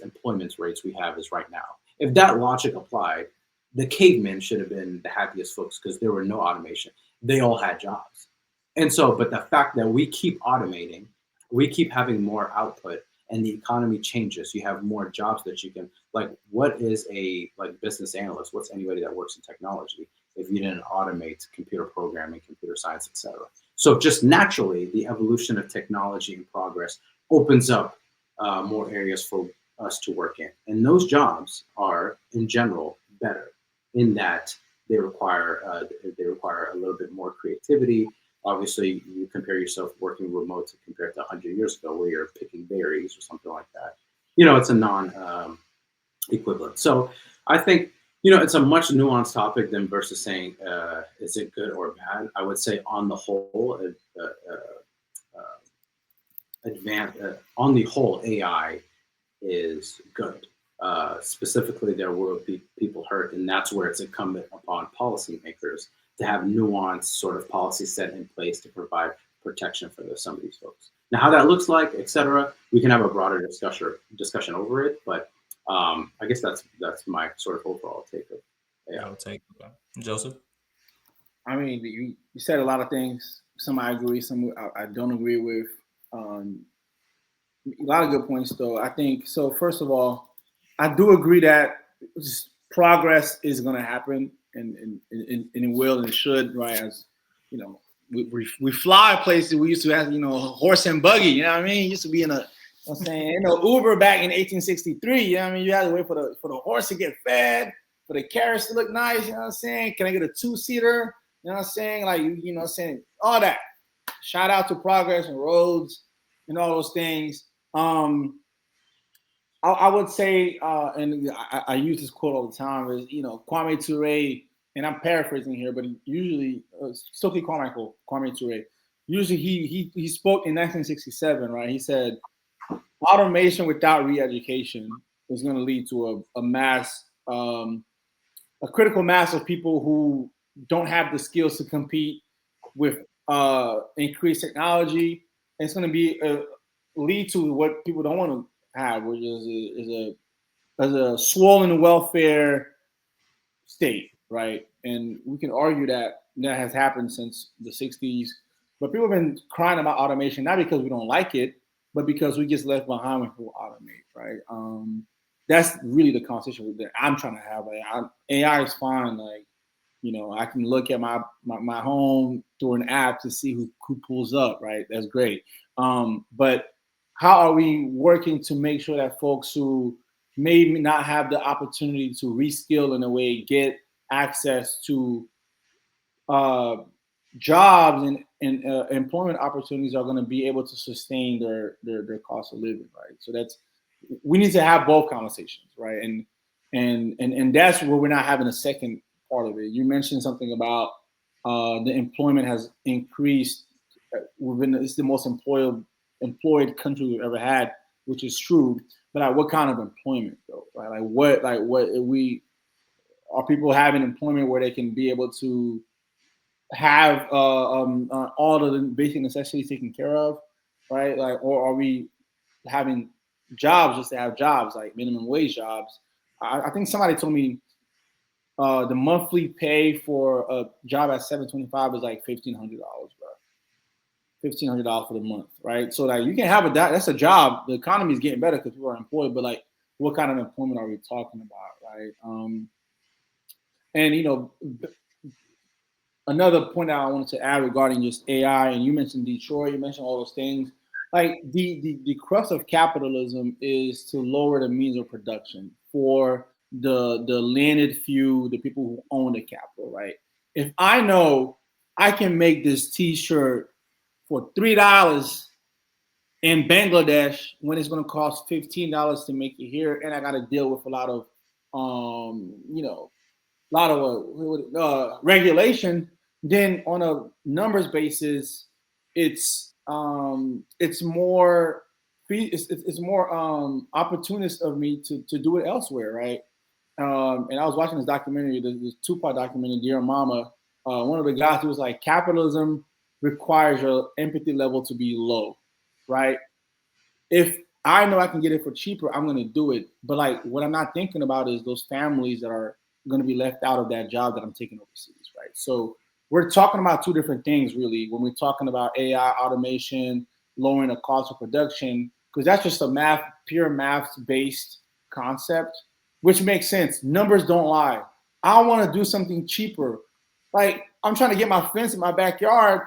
employment rates we have is right now. If that logic applied, the cavemen should have been the happiest folks because there were no automation. They all had jobs. And so, but the fact that we keep automating, we keep having more output, and the economy changes, you have more jobs that you can, like, what is a business analyst? What's anybody that works in technology if you didn't automate computer programming, computer science, etc.? So just naturally, the evolution of technology and progress opens up more areas for us to work in. And those jobs are, in general, better in that they require a little bit more creativity. Obviously, you compare yourself working remote to compared to 100 years ago, where you're picking berries or something like that. It's a non-equivalent. So I think, it's a much nuanced topic than versus saying, is it good or bad? I would say on the whole, on the whole, AI is good. Specifically, there will be people hurt, and that's where it's incumbent upon policymakers to have nuanced sort of policy set in place to provide protection for some of these folks. Now, how that looks like, et cetera, we can have a broader discussion over it, but I guess that's my sort of overall take of AI. I'll take Joseph. You said a lot of things. Some I agree, some I don't agree with. A lot of good points, though. I think so. First of all, I do agree that progress is going to happen, and it will and it should, right? As we fly places. We used to have horse and buggy. You know what I mean? Used to be in a Uber back in 1863. You know what I mean? You had to wait for the horse to get fed, for the carriage to look nice. You know what I'm saying? Can I get a 2-seater? You know what I'm saying? Like all that. Shout out to progress and roads and all those things. I would say, and I use this quote all the time, is Kwame Ture, and I'm paraphrasing here, but usually Stokely Carmichael, Kwame Ture, usually he spoke in 1967, right? He said, automation without re-education is going to lead to a mass, a critical mass of people who don't have the skills to compete with increased technology. And it's going to be lead to what people don't want to have, which is a swollen welfare, state, right? And we can argue that that has happened since the 60s, but people have been crying about automation, not because we don't like it, but because we get left behind when people automate, right? That's really the conversation that I'm trying to have. Like, AI is fine. Like, I can look at my home through an app to see who pulls up, right? That's great. But how are we working to make sure that folks who may not have the opportunity to reskill in a way get access to jobs and employment opportunities are going to be able to sustain their cost of living, right? So we need to have both conversations, right? And that's where we're not having a second part of it. You mentioned something about the employment has increased. It's the most employed country we've ever had, which is true. But like, what kind of employment though? Right? What are people having employment where they can be able to have all of the basic necessities taken care of, right? Like, or are we having jobs just to have jobs, like minimum wage jobs? I think somebody told me the monthly pay for a job at 725 is like $1,500, bro. $1,500 for the month, right? So like you can have that's a job. The economy is getting better because people are employed, but like, what kind of employment are we talking about, right? And another point that I wanted to add regarding just AI, and you mentioned Detroit, you mentioned all those things. Like the crux of capitalism is to lower the means of production for the landed few, the people who own the capital, right? If I know I can make this T-shirt for $3 in Bangladesh when it's going to cost $15 to make it here, and I got to deal with a lot of regulation, then on a numbers basis, it's more opportunist of me to do it elsewhere, right? And I was watching this documentary, this two-part documentary, Dear Mama. One of the guys, he was like, capitalism requires your empathy level to be low, right? If I know I can get it for cheaper, I'm going to do it. But like, what I'm not thinking about is those families that are going to be left out of that job that I'm taking overseas, right? So we're talking about two different things, really, when we're talking about AI, automation, lowering the cost of production, because that's just a pure math-based concept, which makes sense. Numbers don't lie. I want to do something cheaper. Like, I'm trying to get my fence in my backyard.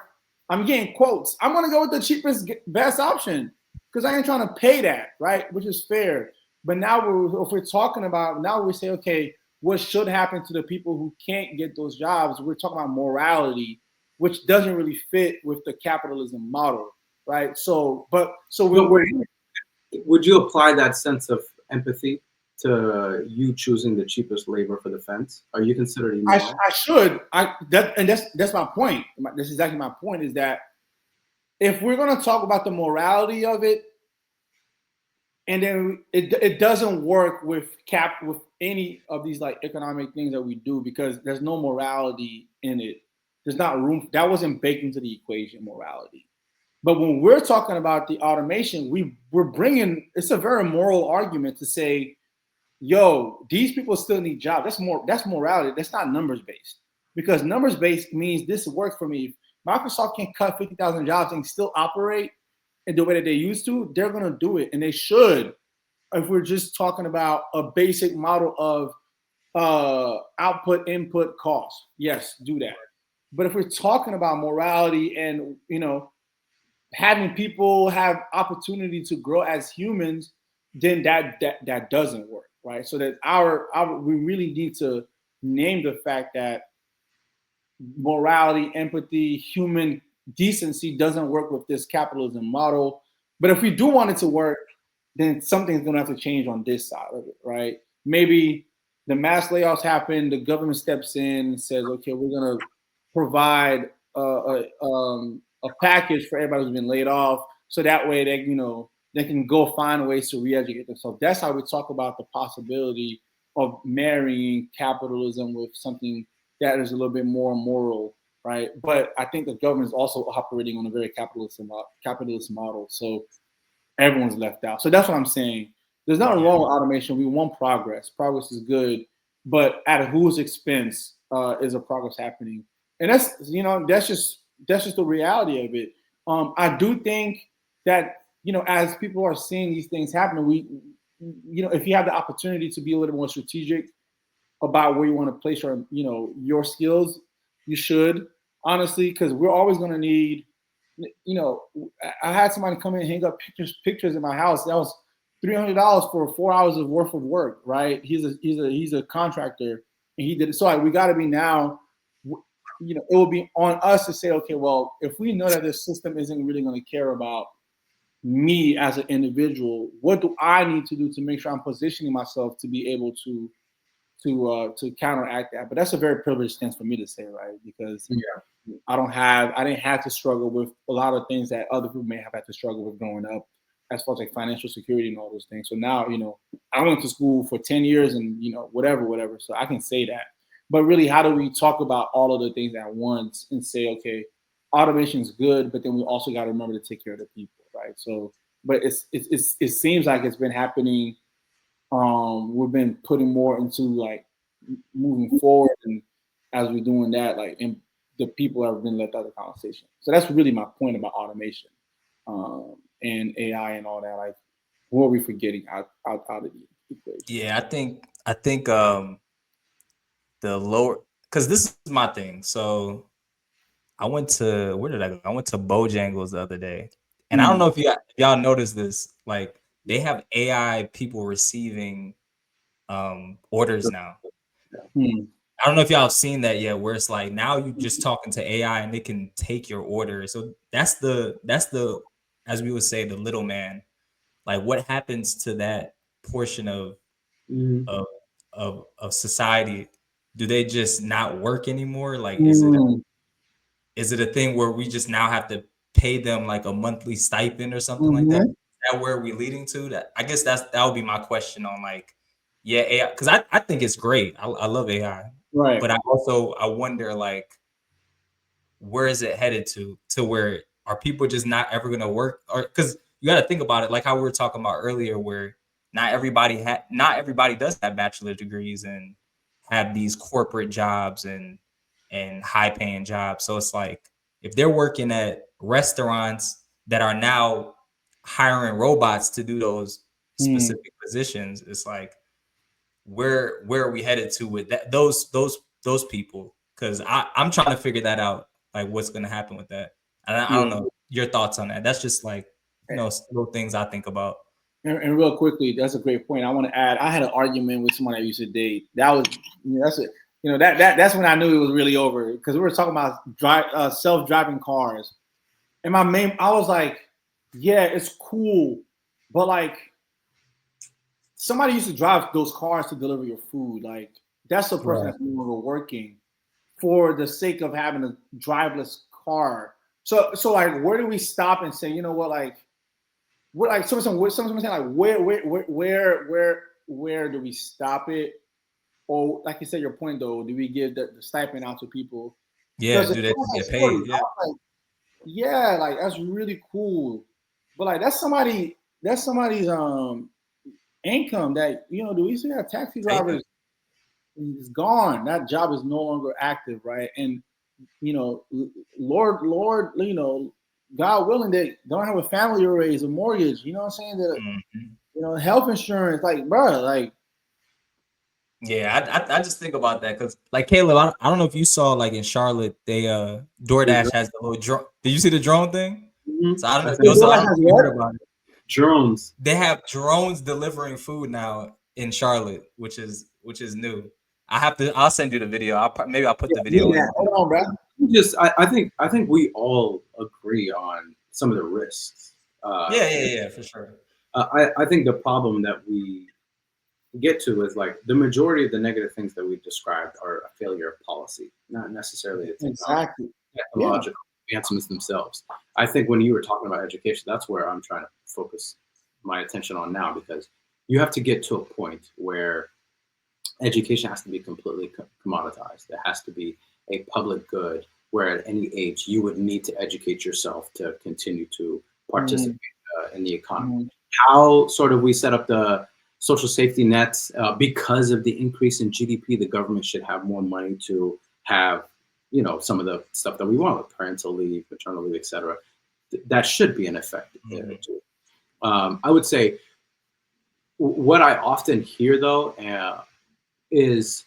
I'm getting quotes. I'm going to go with the cheapest, best option because I ain't trying to pay that, right? Which is fair. But now if we're talking about, now we say, okay, what should happen to the people who can't get those jobs? We're talking about morality, which doesn't really fit with the capitalism model, right? Would you apply that sense of empathy to you choosing the cheapest labor for the fence? Are you considered immoral? I should. That's my point. That's exactly my point. Is that if we're going to talk about the morality of it, and then it doesn't work with any of these like economic things that we do because there's no morality in it. There's not room. That wasn't baked into the equation, morality. But when we're talking about the automation, we're bringing. It's a very moral argument to say, yo, these people still need jobs. That's morality. That's not numbers based, because numbers based means this works for me. Microsoft can cut 50,000 jobs and still operate in the way that they used to. They're gonna do it, and they should. If we're just talking about a basic model of output, input, cost, yes, do that. But if we're talking about morality and having people have opportunity to grow as humans, then that doesn't work, right? So that we really need to name the fact that morality, empathy, human decency doesn't work with this capitalism model. But if we do want it to work, then something's going to have to change on this side of it, right? Maybe the mass layoffs happen, the government steps in and says, okay, we're going to provide a package for everybody who's been laid off, so that way they can go find ways to re-educate themselves. That's how we talk about the possibility of marrying capitalism with something that is a little bit more moral, right? But I think the government is also operating on a very capitalist model, so everyone's left out. So that's what I'm saying. There's nothing wrong with automation. We want progress. Progress is good, but at whose expense is a progress happening? And that's just the reality of it. I do think that as people are seeing these things happen, if you have the opportunity to be a little more strategic about where you want to place your skills, you should, honestly, because we're always going to need. I had somebody come in and hang up pictures in my house. That was $300 for 4 hours of worth of work, right? He's a contractor, and he did it. So we got to be now. It will be on us to say, okay, well, if we know that this system isn't really going to care about me as an individual, what do I need to do to make sure I'm positioning myself to be able to counteract that? But that's a very privileged stance for me to say, right? Because I didn't have to struggle with a lot of things that other people may have had to struggle with growing up, as far as like financial security and all those things. So now, I went to school for 10 years and whatever. So I can say that. But really, how do we talk about all of the things at once and say, okay, automation is good, but then we also got to remember to take care of the people, right? So, but it seems like it's been happening. We've been putting more into like moving forward, and as we're doing that, like, and the people have been left out of the conversation. So that's really my point about automation and AI and all that. Like, what are we forgetting out of the equation? Yeah, I think the lower, because this is my thing. So I went to, where did I go? I went to Bojangles the other day, and I don't know if y'all noticed this. Like, they have AI people receiving orders now. I don't know if y'all have seen that yet, where it's like now you just talking to AI and it can take your order. So that's the as we would say, the little man. Like, what happens to that portion of society? Do they just not work anymore? Like, is it a thing where we just now have to pay them like a monthly stipend or something like that? Is that where we're leading to? That, I guess that would be my question on, like, AI, because I think it's great. I love AI, right? But I wonder, like, where is it headed to where are people just not ever gonna work? Or because you got to think about it, like how we were talking about earlier, where not everybody does have bachelor degrees and have these corporate jobs and high paying jobs. So it's like, if they're working at restaurants that are now hiring robots to do those specific positions, it's like, where are we headed to with that, those people? Because I'm trying to figure that out, like what's going to happen with that. And I don't know your thoughts on that. That's just like, little things I think about. And real quickly, that's a great point. I want to add, I had an argument with someone I used to date. That was, that's when I knew it was really over, because we were talking about self-driving cars. And I was like, yeah, it's cool, but like, somebody used to drive those cars to deliver your food. Like, that's the person that's no longer working for the sake of having a driveless car. So like, where do we stop and say, you know what, like, what, like, someone saying, like, where do we stop it? Or, like you said, your point though, do we give the stipend out to people? Yeah, do they get paid? Yeah, like, that's really cool, but like, that's somebody's income that, do we see that taxi drivers is gone? That job is no longer active, right? And Lord, God willing, they don't have a family to raise, a mortgage. You know what I'm saying? That health insurance, like, bro, like. Yeah, I just think about that because, like, Caleb, I don't know if you saw, like, in Charlotte, they DoorDash has the little drone. Did you see the drone thing? So I don't know. I don't know if you heard about it. Drones. They have drones delivering food now in Charlotte, which is new. I'll send you the video. I'll put the video in. Hold on, bro. I think we all agree on some of the risks. Yeah, for sure. I think the problem that we get to is, like, the majority of the negative things that we've described are a failure of policy, not necessarily the technological advancements themselves. I think when you were talking about education, that's where I'm trying to focus my attention on now, because you have to get to a point where education has to be completely commoditized. It has to be a public good, where at any age you would need to educate yourself to continue to participate in the economy. How sort of we set up the social safety nets. Because of the increase in GDP, the government should have more money to have, some of the stuff that we want, like parental leave, paternal leave, etc. That should be an effect too. I would say what I often hear though is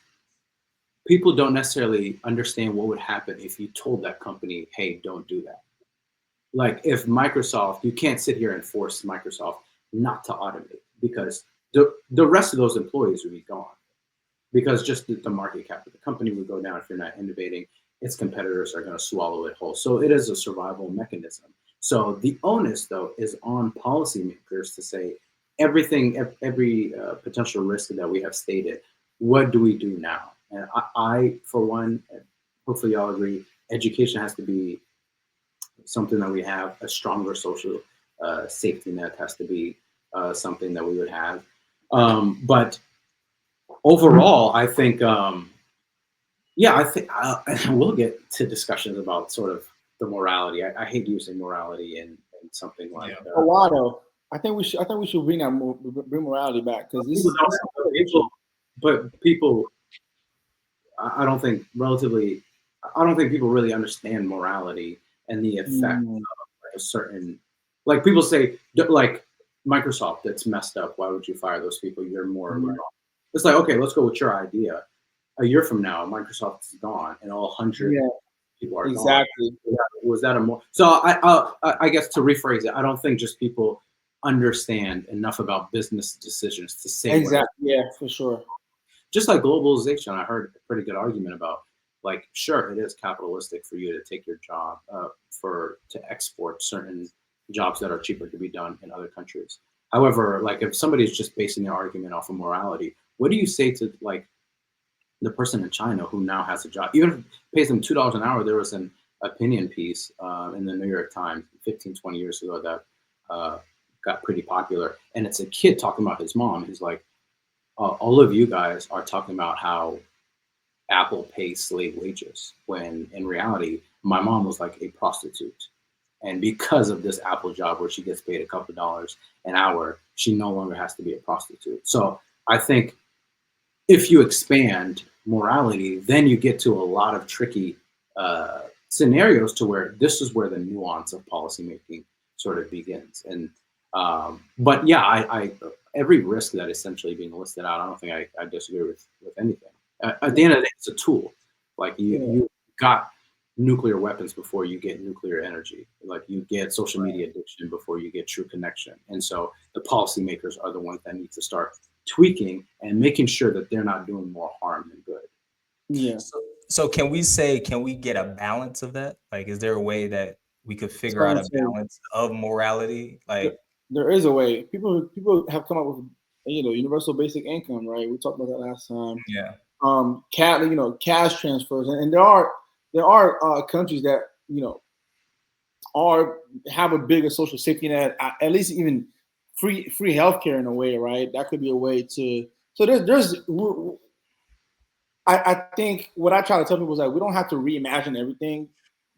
people don't necessarily understand what would happen if you told that company, hey, don't do that. Like if Microsoft, you can't sit here and force Microsoft not to automate because the rest of those employees would be gone because just the market cap of the company would go down if you're not innovating. Its competitors are going to swallow it whole. So it is a survival mechanism. So the onus, though, is on policymakers to say every potential risk that we have stated, what do we do now? And I for one, hopefully y'all agree, education has to be something that we have. A stronger social safety net has to be something that we would have. But overall, I think, we'll get to discussions about sort of the morality. I hate using morality in something like Kouaho. I think we should bring morality back because people. I don't think people really understand morality and the effect of a certain, like people say, like Microsoft, that's messed up. Why would you fire those people? You're more. It's like, okay, let's go with your idea. A year from now, Microsoft is gone, and all 100 people are gone. Was that a more? So I guess to rephrase it, I don't think just people understand enough about business decisions to say exactly. Yeah, for sure. Just like globalization, I heard a pretty good argument about, like, sure, it is capitalistic for you to take your job to export certain jobs that are cheaper to be done in other countries. However, like if somebody's just basing their argument off of morality, what do you say to like the person in China who now has a job, even if it pays them $2 an hour? There was an opinion piece in the New York Times 15, 20 years ago that got pretty popular. And it's a kid talking about his mom. He's like, all of you guys are talking about how Apple pays slave wages, when in reality, my mom was like a prostitute. And because of this Apple job where she gets paid a couple of dollars an hour, she no longer has to be a prostitute. So I think if you expand morality, then you get to a lot of tricky scenarios to where this is where the nuance of policymaking sort of begins. And but yeah, I every risk that essentially being listed out, I don't think I disagree with anything. At the end of the day, it's a tool. Like you got nuclear weapons before you get nuclear energy. Like you get social media addiction before you get true connection. And so the policymakers are the ones that need to start tweaking and making sure that they're not doing more harm than good. Yeah. So can we get a balance of that? Like, is there a way that we could figure out a balance of morality? Like there is a way. People have come up with, universal basic income, right? We talked about that last time. Yeah. Cash transfers, and there are countries that have a bigger social safety net, at least even free healthcare in a way, right? That could be a way to. So there's. I think what I try to tell people is that we don't have to reimagine everything,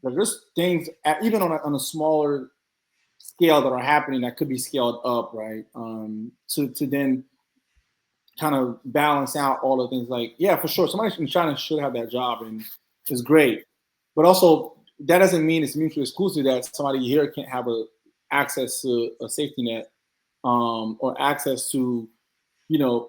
but there's things even on a smaller scale that are happening that could be scaled up, right? To then kind of balance out all the things. Like, yeah, for sure, somebody in China should have that job, and it's great. But also, that doesn't mean it's mutually exclusive that somebody here can't have access to a safety net, or access to,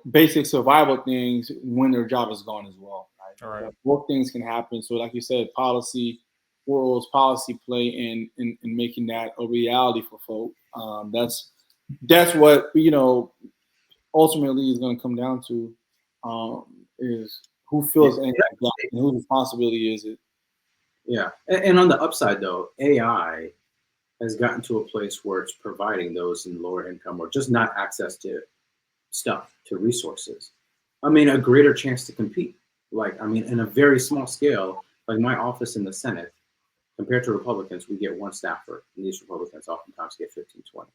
basic survival things when their job is gone as well. Right? All right. Both things can happen. So, like you said, policy play in making that a reality for folk. That's what ultimately is going to come down to, is who feels any and whose responsibility is it. Yeah, and on the upside though, AI has gotten to a place where it's providing those in lower income or just not access to stuff, to resources, a greater chance to compete. Like, in a very small scale, like my office in the Senate, compared to Republicans, we get one staffer, and these Republicans oftentimes get 15, 20.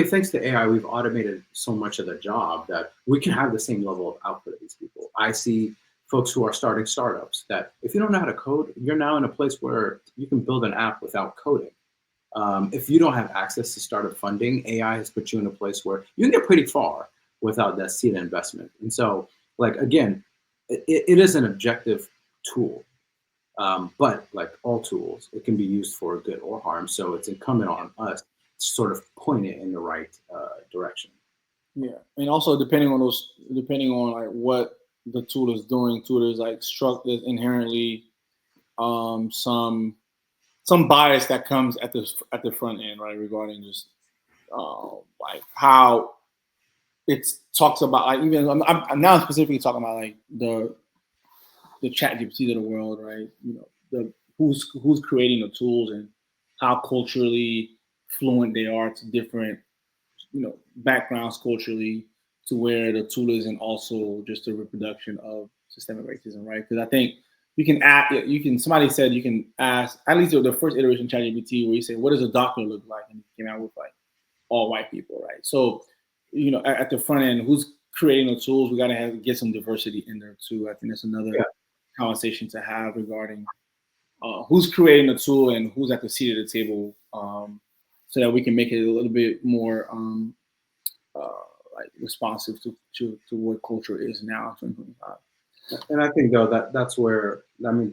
Thanks to AI, we've automated so much of the job that we can have the same level of output of these people. I see folks who are starting startups that if you don't know how to code, you're now in a place where you can build an app without coding. If you don't have access to startup funding, AI has put you in a place where you can get pretty far, without that seed investment. And so, like, again, it is an objective tool. But like all tools, it can be used for good or harm. So it's incumbent on us to sort of point it in the right direction. Yeah, and also depending on like what the tool is doing, tool is like there's inherently some bias that comes at the front end, right, regarding just like how it talks about, like, even I'm now specifically talking about like the chat GPT of the world, right? Who's creating the tools and how culturally fluent they are to different backgrounds culturally, to where the tool isn't also just a reproduction of systemic racism, right? Because I think somebody said you can ask, at least the first iteration of ChatGPT, where you say, what does a doctor look like? And it came out with like all white people, right? So, at the front end, who's creating the tools? We got to get some diversity in there too. I think that's another conversation to have regarding who's creating the tool and who's at the seat of the table, so that we can make it a little bit more like responsive to what culture is now, 2025. And I think though that's where, I mean,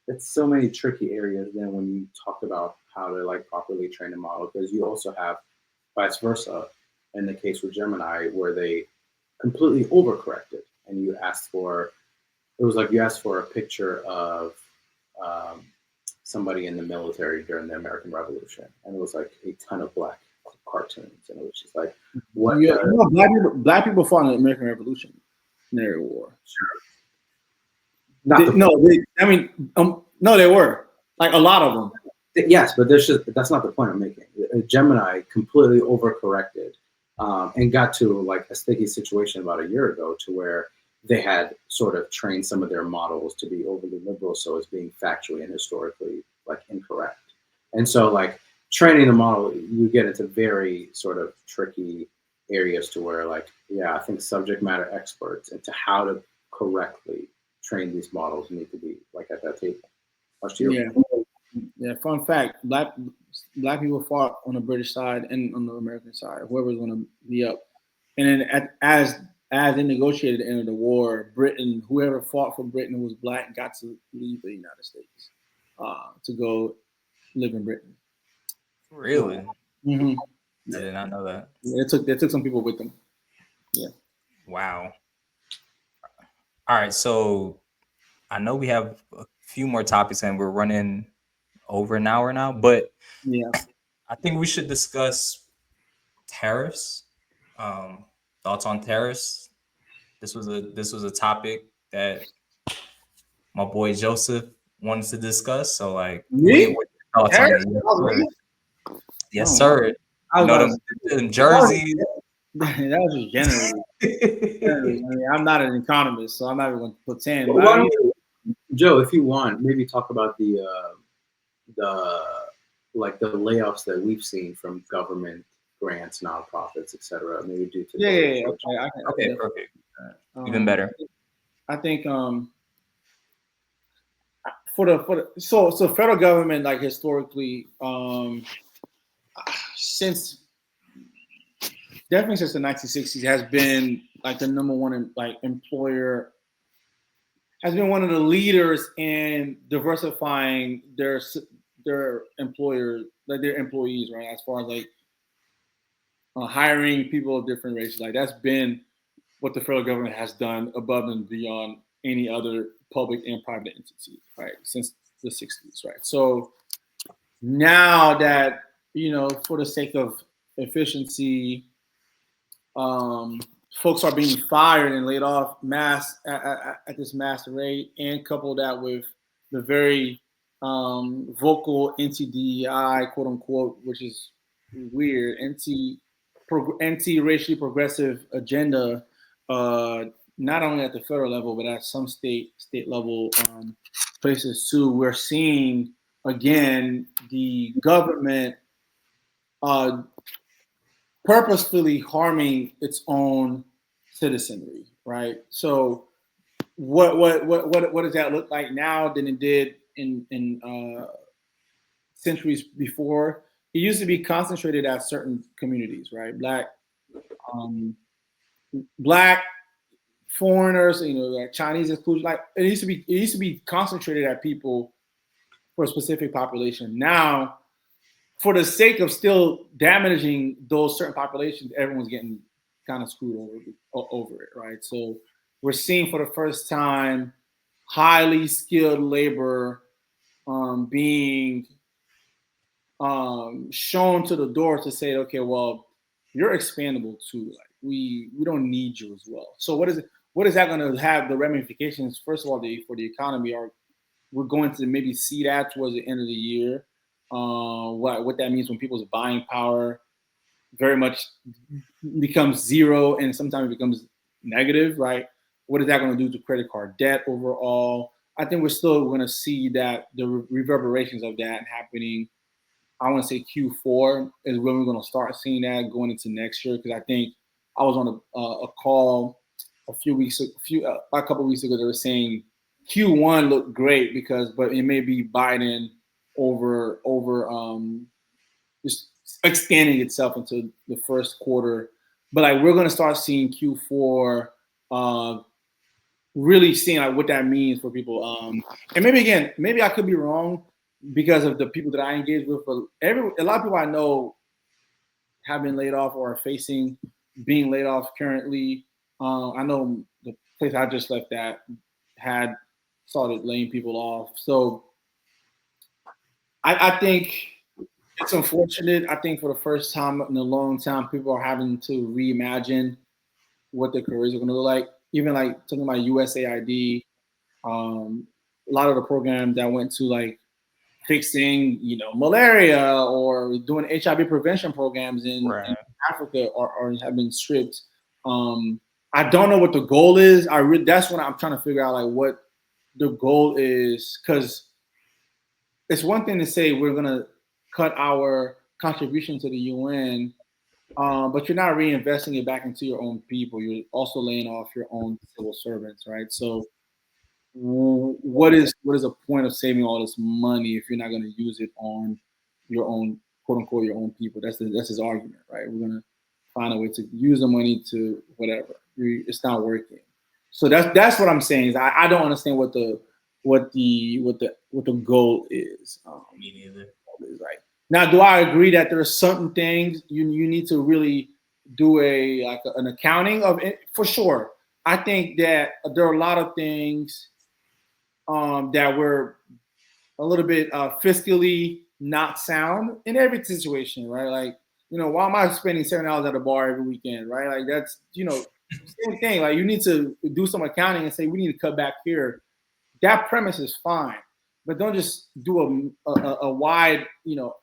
it's so many tricky areas then when you talk about how to like properly train a model, because you also have vice versa in the case with Gemini, where they completely overcorrected and you asked for a picture of somebody in the military during the American Revolution, and it was like a ton of black cartoons, and it was just like, what? Yeah, black people fought in the American Revolutionary War. Sure. No, they were like a lot of them. Yes, but that's not the point I'm making. Gemini completely overcorrected and got to like a sticky situation about a year ago, to where they had sort of trained some of their models to be overly liberal, so it's being factually and historically like incorrect. And so like training the model, you get into very sort of tricky areas to where like, I think subject matter experts into how to correctly train these models need to be like at that table. Yeah. Fun fact: black people fought on the British side and on the American side. Whoever's going to be up, and then as they negotiated the end of the war, Britain, whoever fought for Britain who was black, got to leave the United States to go live in Britain. Really? Mm-hmm. I did not know that. Yeah, they took some people with them. Yeah. Wow. All right, so I know we have a few more topics and we're running over an hour now, but I think we should discuss tariffs. Thoughts on tariffs? This was a topic that my boy Joseph wanted to discuss. So like, what are your thoughts on it? Yes, sir. You know them jerseys. That was just generally. I mean, I'm not an economist, so I'm not even going to pretend. Well, Joe, if you want, maybe talk about the layoffs that we've seen from government grants, nonprofits, etc. Maybe due to okay, perfect. Even better. I think so federal government, like historically, since the 1960s, has been like the number one employer, has been one of the leaders in diversifying their employers, like their employees, right? As far as like hiring people of different races, like that's been what the federal government has done above and beyond any other public and private entity, right? Since the 60s, right? So now that, for the sake of efficiency, folks are being fired and laid off at this mass rate, and couple that with the very vocal anti-DEI, quote unquote, which is weird, anti-racially progressive agenda, not only at the federal level but at some state level places too. We're seeing again the government purposefully harming its own citizenry, right? So what does that look like now than it did in centuries before? It used to be concentrated at certain communities, right? Black Black, foreigners, like Chinese exclusion. Like it used to be concentrated at people for a specific population. Now, for the sake of still damaging those certain populations, everyone's getting kind of screwed over it, right? So we're seeing for the first time highly skilled labor being shown to the door to say, okay, well, you're expandable too. Like we don't need you as well. So what is that going to have the ramifications? First of all, for the economy, we're going to maybe see that towards the end of the year. What that means when people's buying power very much becomes zero and sometimes it becomes negative, right? What is that going to do to credit card debt overall? I think we're still going to see that the reverberations of that happening. I want to say Q4 is when we're going to start seeing that going into next year, because I think I was on a call a couple of weeks ago. They were saying Q1 looked great but it may be Biden over just extending itself into the first quarter. But like we're going to start seeing Q4 really seeing like what that means for people. And maybe I could be wrong because of the people that I engage with. But a lot of people I know have been laid off or are facing being laid off currently. I know the place I just left at had started laying people off. So I think it's unfortunate. I think for the first time in a long time, people are having to reimagine what their careers are going to look like. Even like talking about USAID, a lot of the programs that went to like fixing, malaria or doing HIV prevention programs in Africa are have been stripped. I don't know what the goal is. That's what I'm trying to figure out, like what the goal is, because it's one thing to say we're gonna cut our contribution to the UN, but you're not reinvesting it back into your own people. You're also laying off your own civil servants, right? So what is a point of saving all this money if you're not going to use it on your own, quote unquote, your own people? That's his argument, right? We're going to find a way to use the money to whatever. It's not working. So that's what I'm saying. Is I don't understand what the goal is. Me neither. Right now, do I agree that there are certain things you need to really do an accounting of it? For sure. I think that there are a lot of things that were a little bit fiscally not sound in every situation, right? Like, why am I spending $7 at a bar every weekend, right? Like that's, same thing. Like you need to do some accounting and say we need to cut back here. That premise is fine, but don't just do a wide,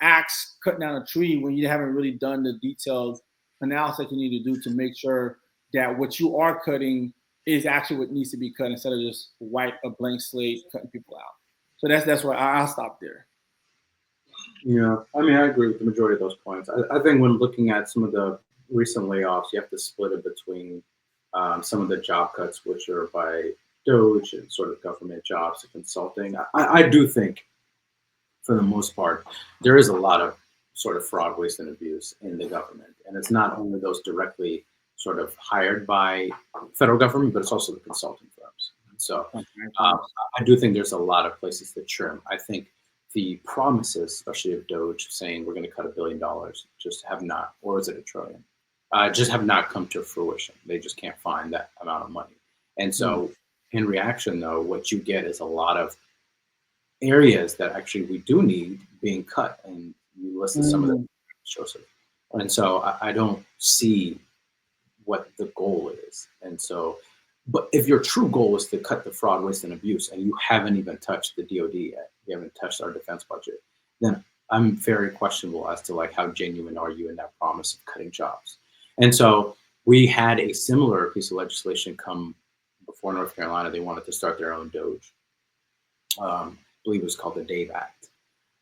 axe cutting down a tree when you haven't really done the detailed analysis you need to do to make sure that what you are cutting is actually what needs to be cut instead of just wipe a blank slate cutting people out. So that's where I'll stop there. Yeah, I mean, I agree with the majority of those points. I think when looking at some of the recent layoffs, you have to split it between some of the job cuts, which are by Doge and sort of government jobs and consulting. I do think, for the most part, there is a lot of sort of fraud, waste, and abuse in the government. And it's not only those directly sort of hired by federal government, but it's also the consulting firms. So I do think there's a lot of places to trim. I think the promises, especially of Doge, saying we're going to cut $1 billion, just have not, or is it $1 trillion? Just have not come to fruition. They just can't find that amount of money. And so in reaction, though, what you get is a lot of areas that actually we do need being cut. And you listed some of them, Joseph. And so I don't see what the goal is. And so, but if your true goal is to cut the fraud, waste, and abuse, and you haven't even touched the DOD yet, you haven't touched our defense budget, then I'm very questionable as to like how genuine are you in that promise of cutting jobs. And so we had a similar piece of legislation come before North Carolina. They wanted to start their own Doge. I believe it was called the Dave Act.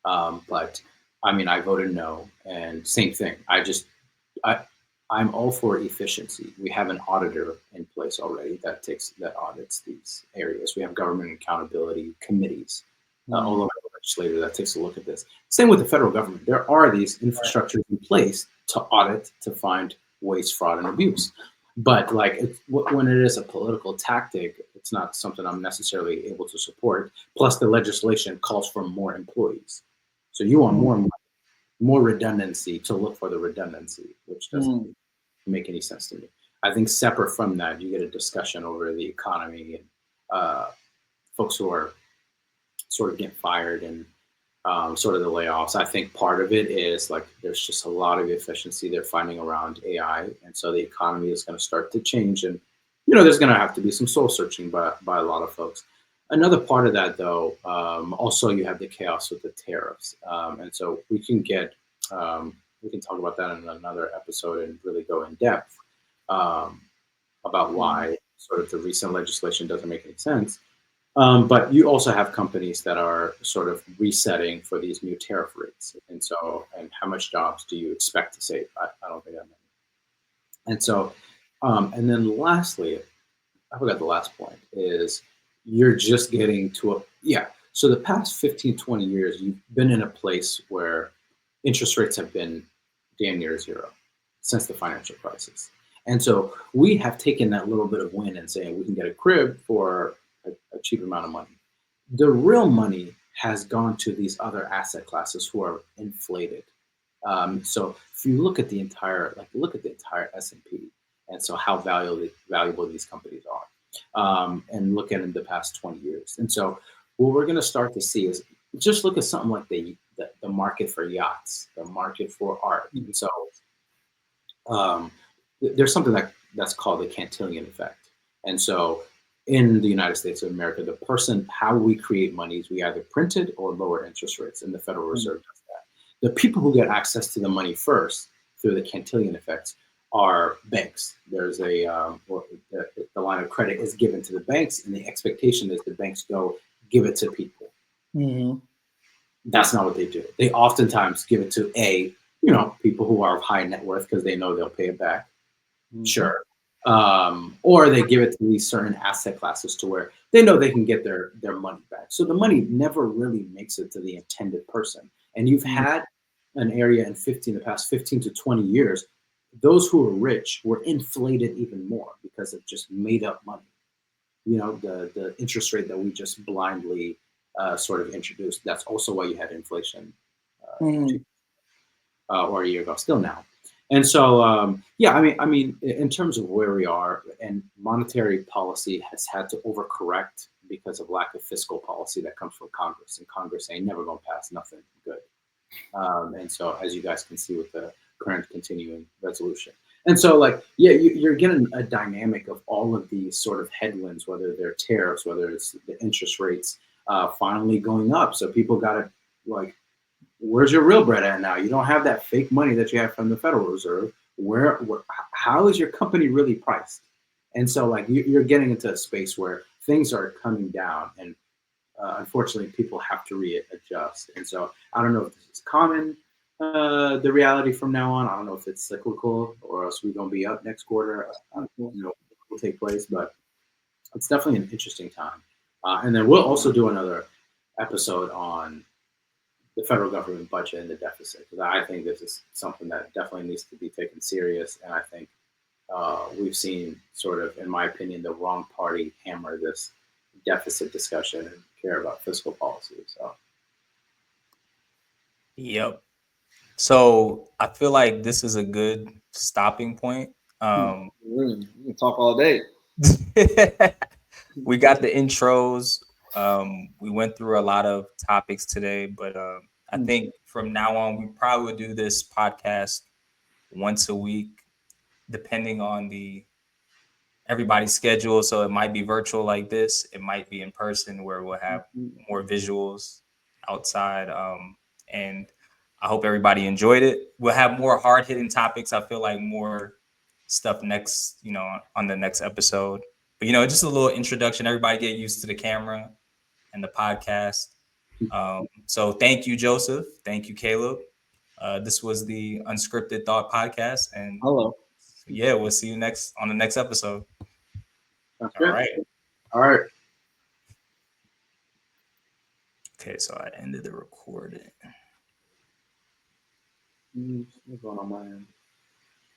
But I mean, I voted no, and same thing. I'm all for efficiency. We have an auditor in place already that audits these areas. We have government accountability committees, all over the legislature that takes a look at this. Same with the federal government. There are these infrastructures in place to audit, to find waste, fraud, and abuse. But like when it is a political tactic, it's not something I'm necessarily able to support. Plus, the legislation calls for more employees, so you want more redundancy to look for the redundancy, which doesn't make any sense to me. I think separate from that, you get a discussion over the economy and folks who are sort of getting fired and sort of the layoffs. I think part of it is like there's just a lot of efficiency they're finding around AI, and so the economy is going to start to change, and there's going to have to be some soul searching by a lot of folks. Another part of that, though, also you have the chaos with the tariffs, and so we can talk about that in another episode and really go in depth about why sort of the recent legislation doesn't make any sense. But you also have companies that are sort of resetting for these new tariff rates. And how much jobs do you expect to save? I don't think that many. And so, and then lastly, I forgot the last point is you're just getting to so the past 15, 20 years, you've been in a place where interest rates have been damn near zero since the financial crisis. And so we have taken that little bit of win and saying we can get a crib for a cheap amount of money. The real money has gone to these other asset classes who are inflated. So if you look at the entire S&P, and so how valuable these companies are, and look at in the past 20 years. And so what we're going to start to see is just look at something like the market for yachts, the market for art. And so there's something that's called the Cantillon effect. And so in the United States of America, how we create money is we either print it or lower interest rates, and the Federal Reserve does that. The people who get access to the money first through the Cantillon effects are banks. There's the line of credit is given to the banks, and the expectation is the banks go give it to people. Mm-hmm. That's not what they do. They oftentimes give it to people who are of high net worth because they know they'll pay it back. Mm-hmm. Sure. Or they give it to these certain asset classes to where they know they can get their money back. So the money never really makes it to the intended person. And you've had an area in the past 15 to 20 years, those who are rich were inflated even more because of just made up money. The interest rate that we just blindly sort of introduced. That's also why you had inflation or a year ago, still now. And so, I mean, in terms of where we are, and monetary policy has had to overcorrect because of lack of fiscal policy that comes from Congress, and Congress ain't never going to pass nothing good. And so, as you guys can see with the current continuing resolution. And so, you're getting a dynamic of all of these sort of headwinds, whether they're tariffs, whether it's the interest rates finally going up. So people got to where's your real bread at now? You don't have that fake money that you have from the Federal Reserve. How is your company really priced? And so you're getting into a space where things are coming down, and unfortunately people have to readjust. And so I don't know if this is common, the reality from now on. I don't know if it's cyclical or else we're going to be up next quarter. Will take place, but it's definitely an interesting time. And then we'll also do another episode on the federal government budget and the deficit, because I think this is something that definitely needs to be taken serious. And I think we've seen sort of, in my opinion, the wrong party hammer this deficit discussion and care about fiscal policy. So, yep. So I feel like this is a good stopping point. Really, we can talk all day. We got the intros. We went through a lot of topics today, but I think from now on, we probably would do this podcast once a week, depending on everybody's schedule. So it might be virtual like this. It might be in person where we'll have more visuals outside. And I hope everybody enjoyed it. We'll have more hard-hitting topics. I feel like more stuff next, on the next episode. But, just a little introduction. Everybody get used to the camera and the podcast. So thank you, Joseph. Thank you, Caleb. This was the Unscripted Thought Podcast. And hello. Yeah, we'll see you on the next episode. All right. Okay, so I ended the recording. What's going on my end?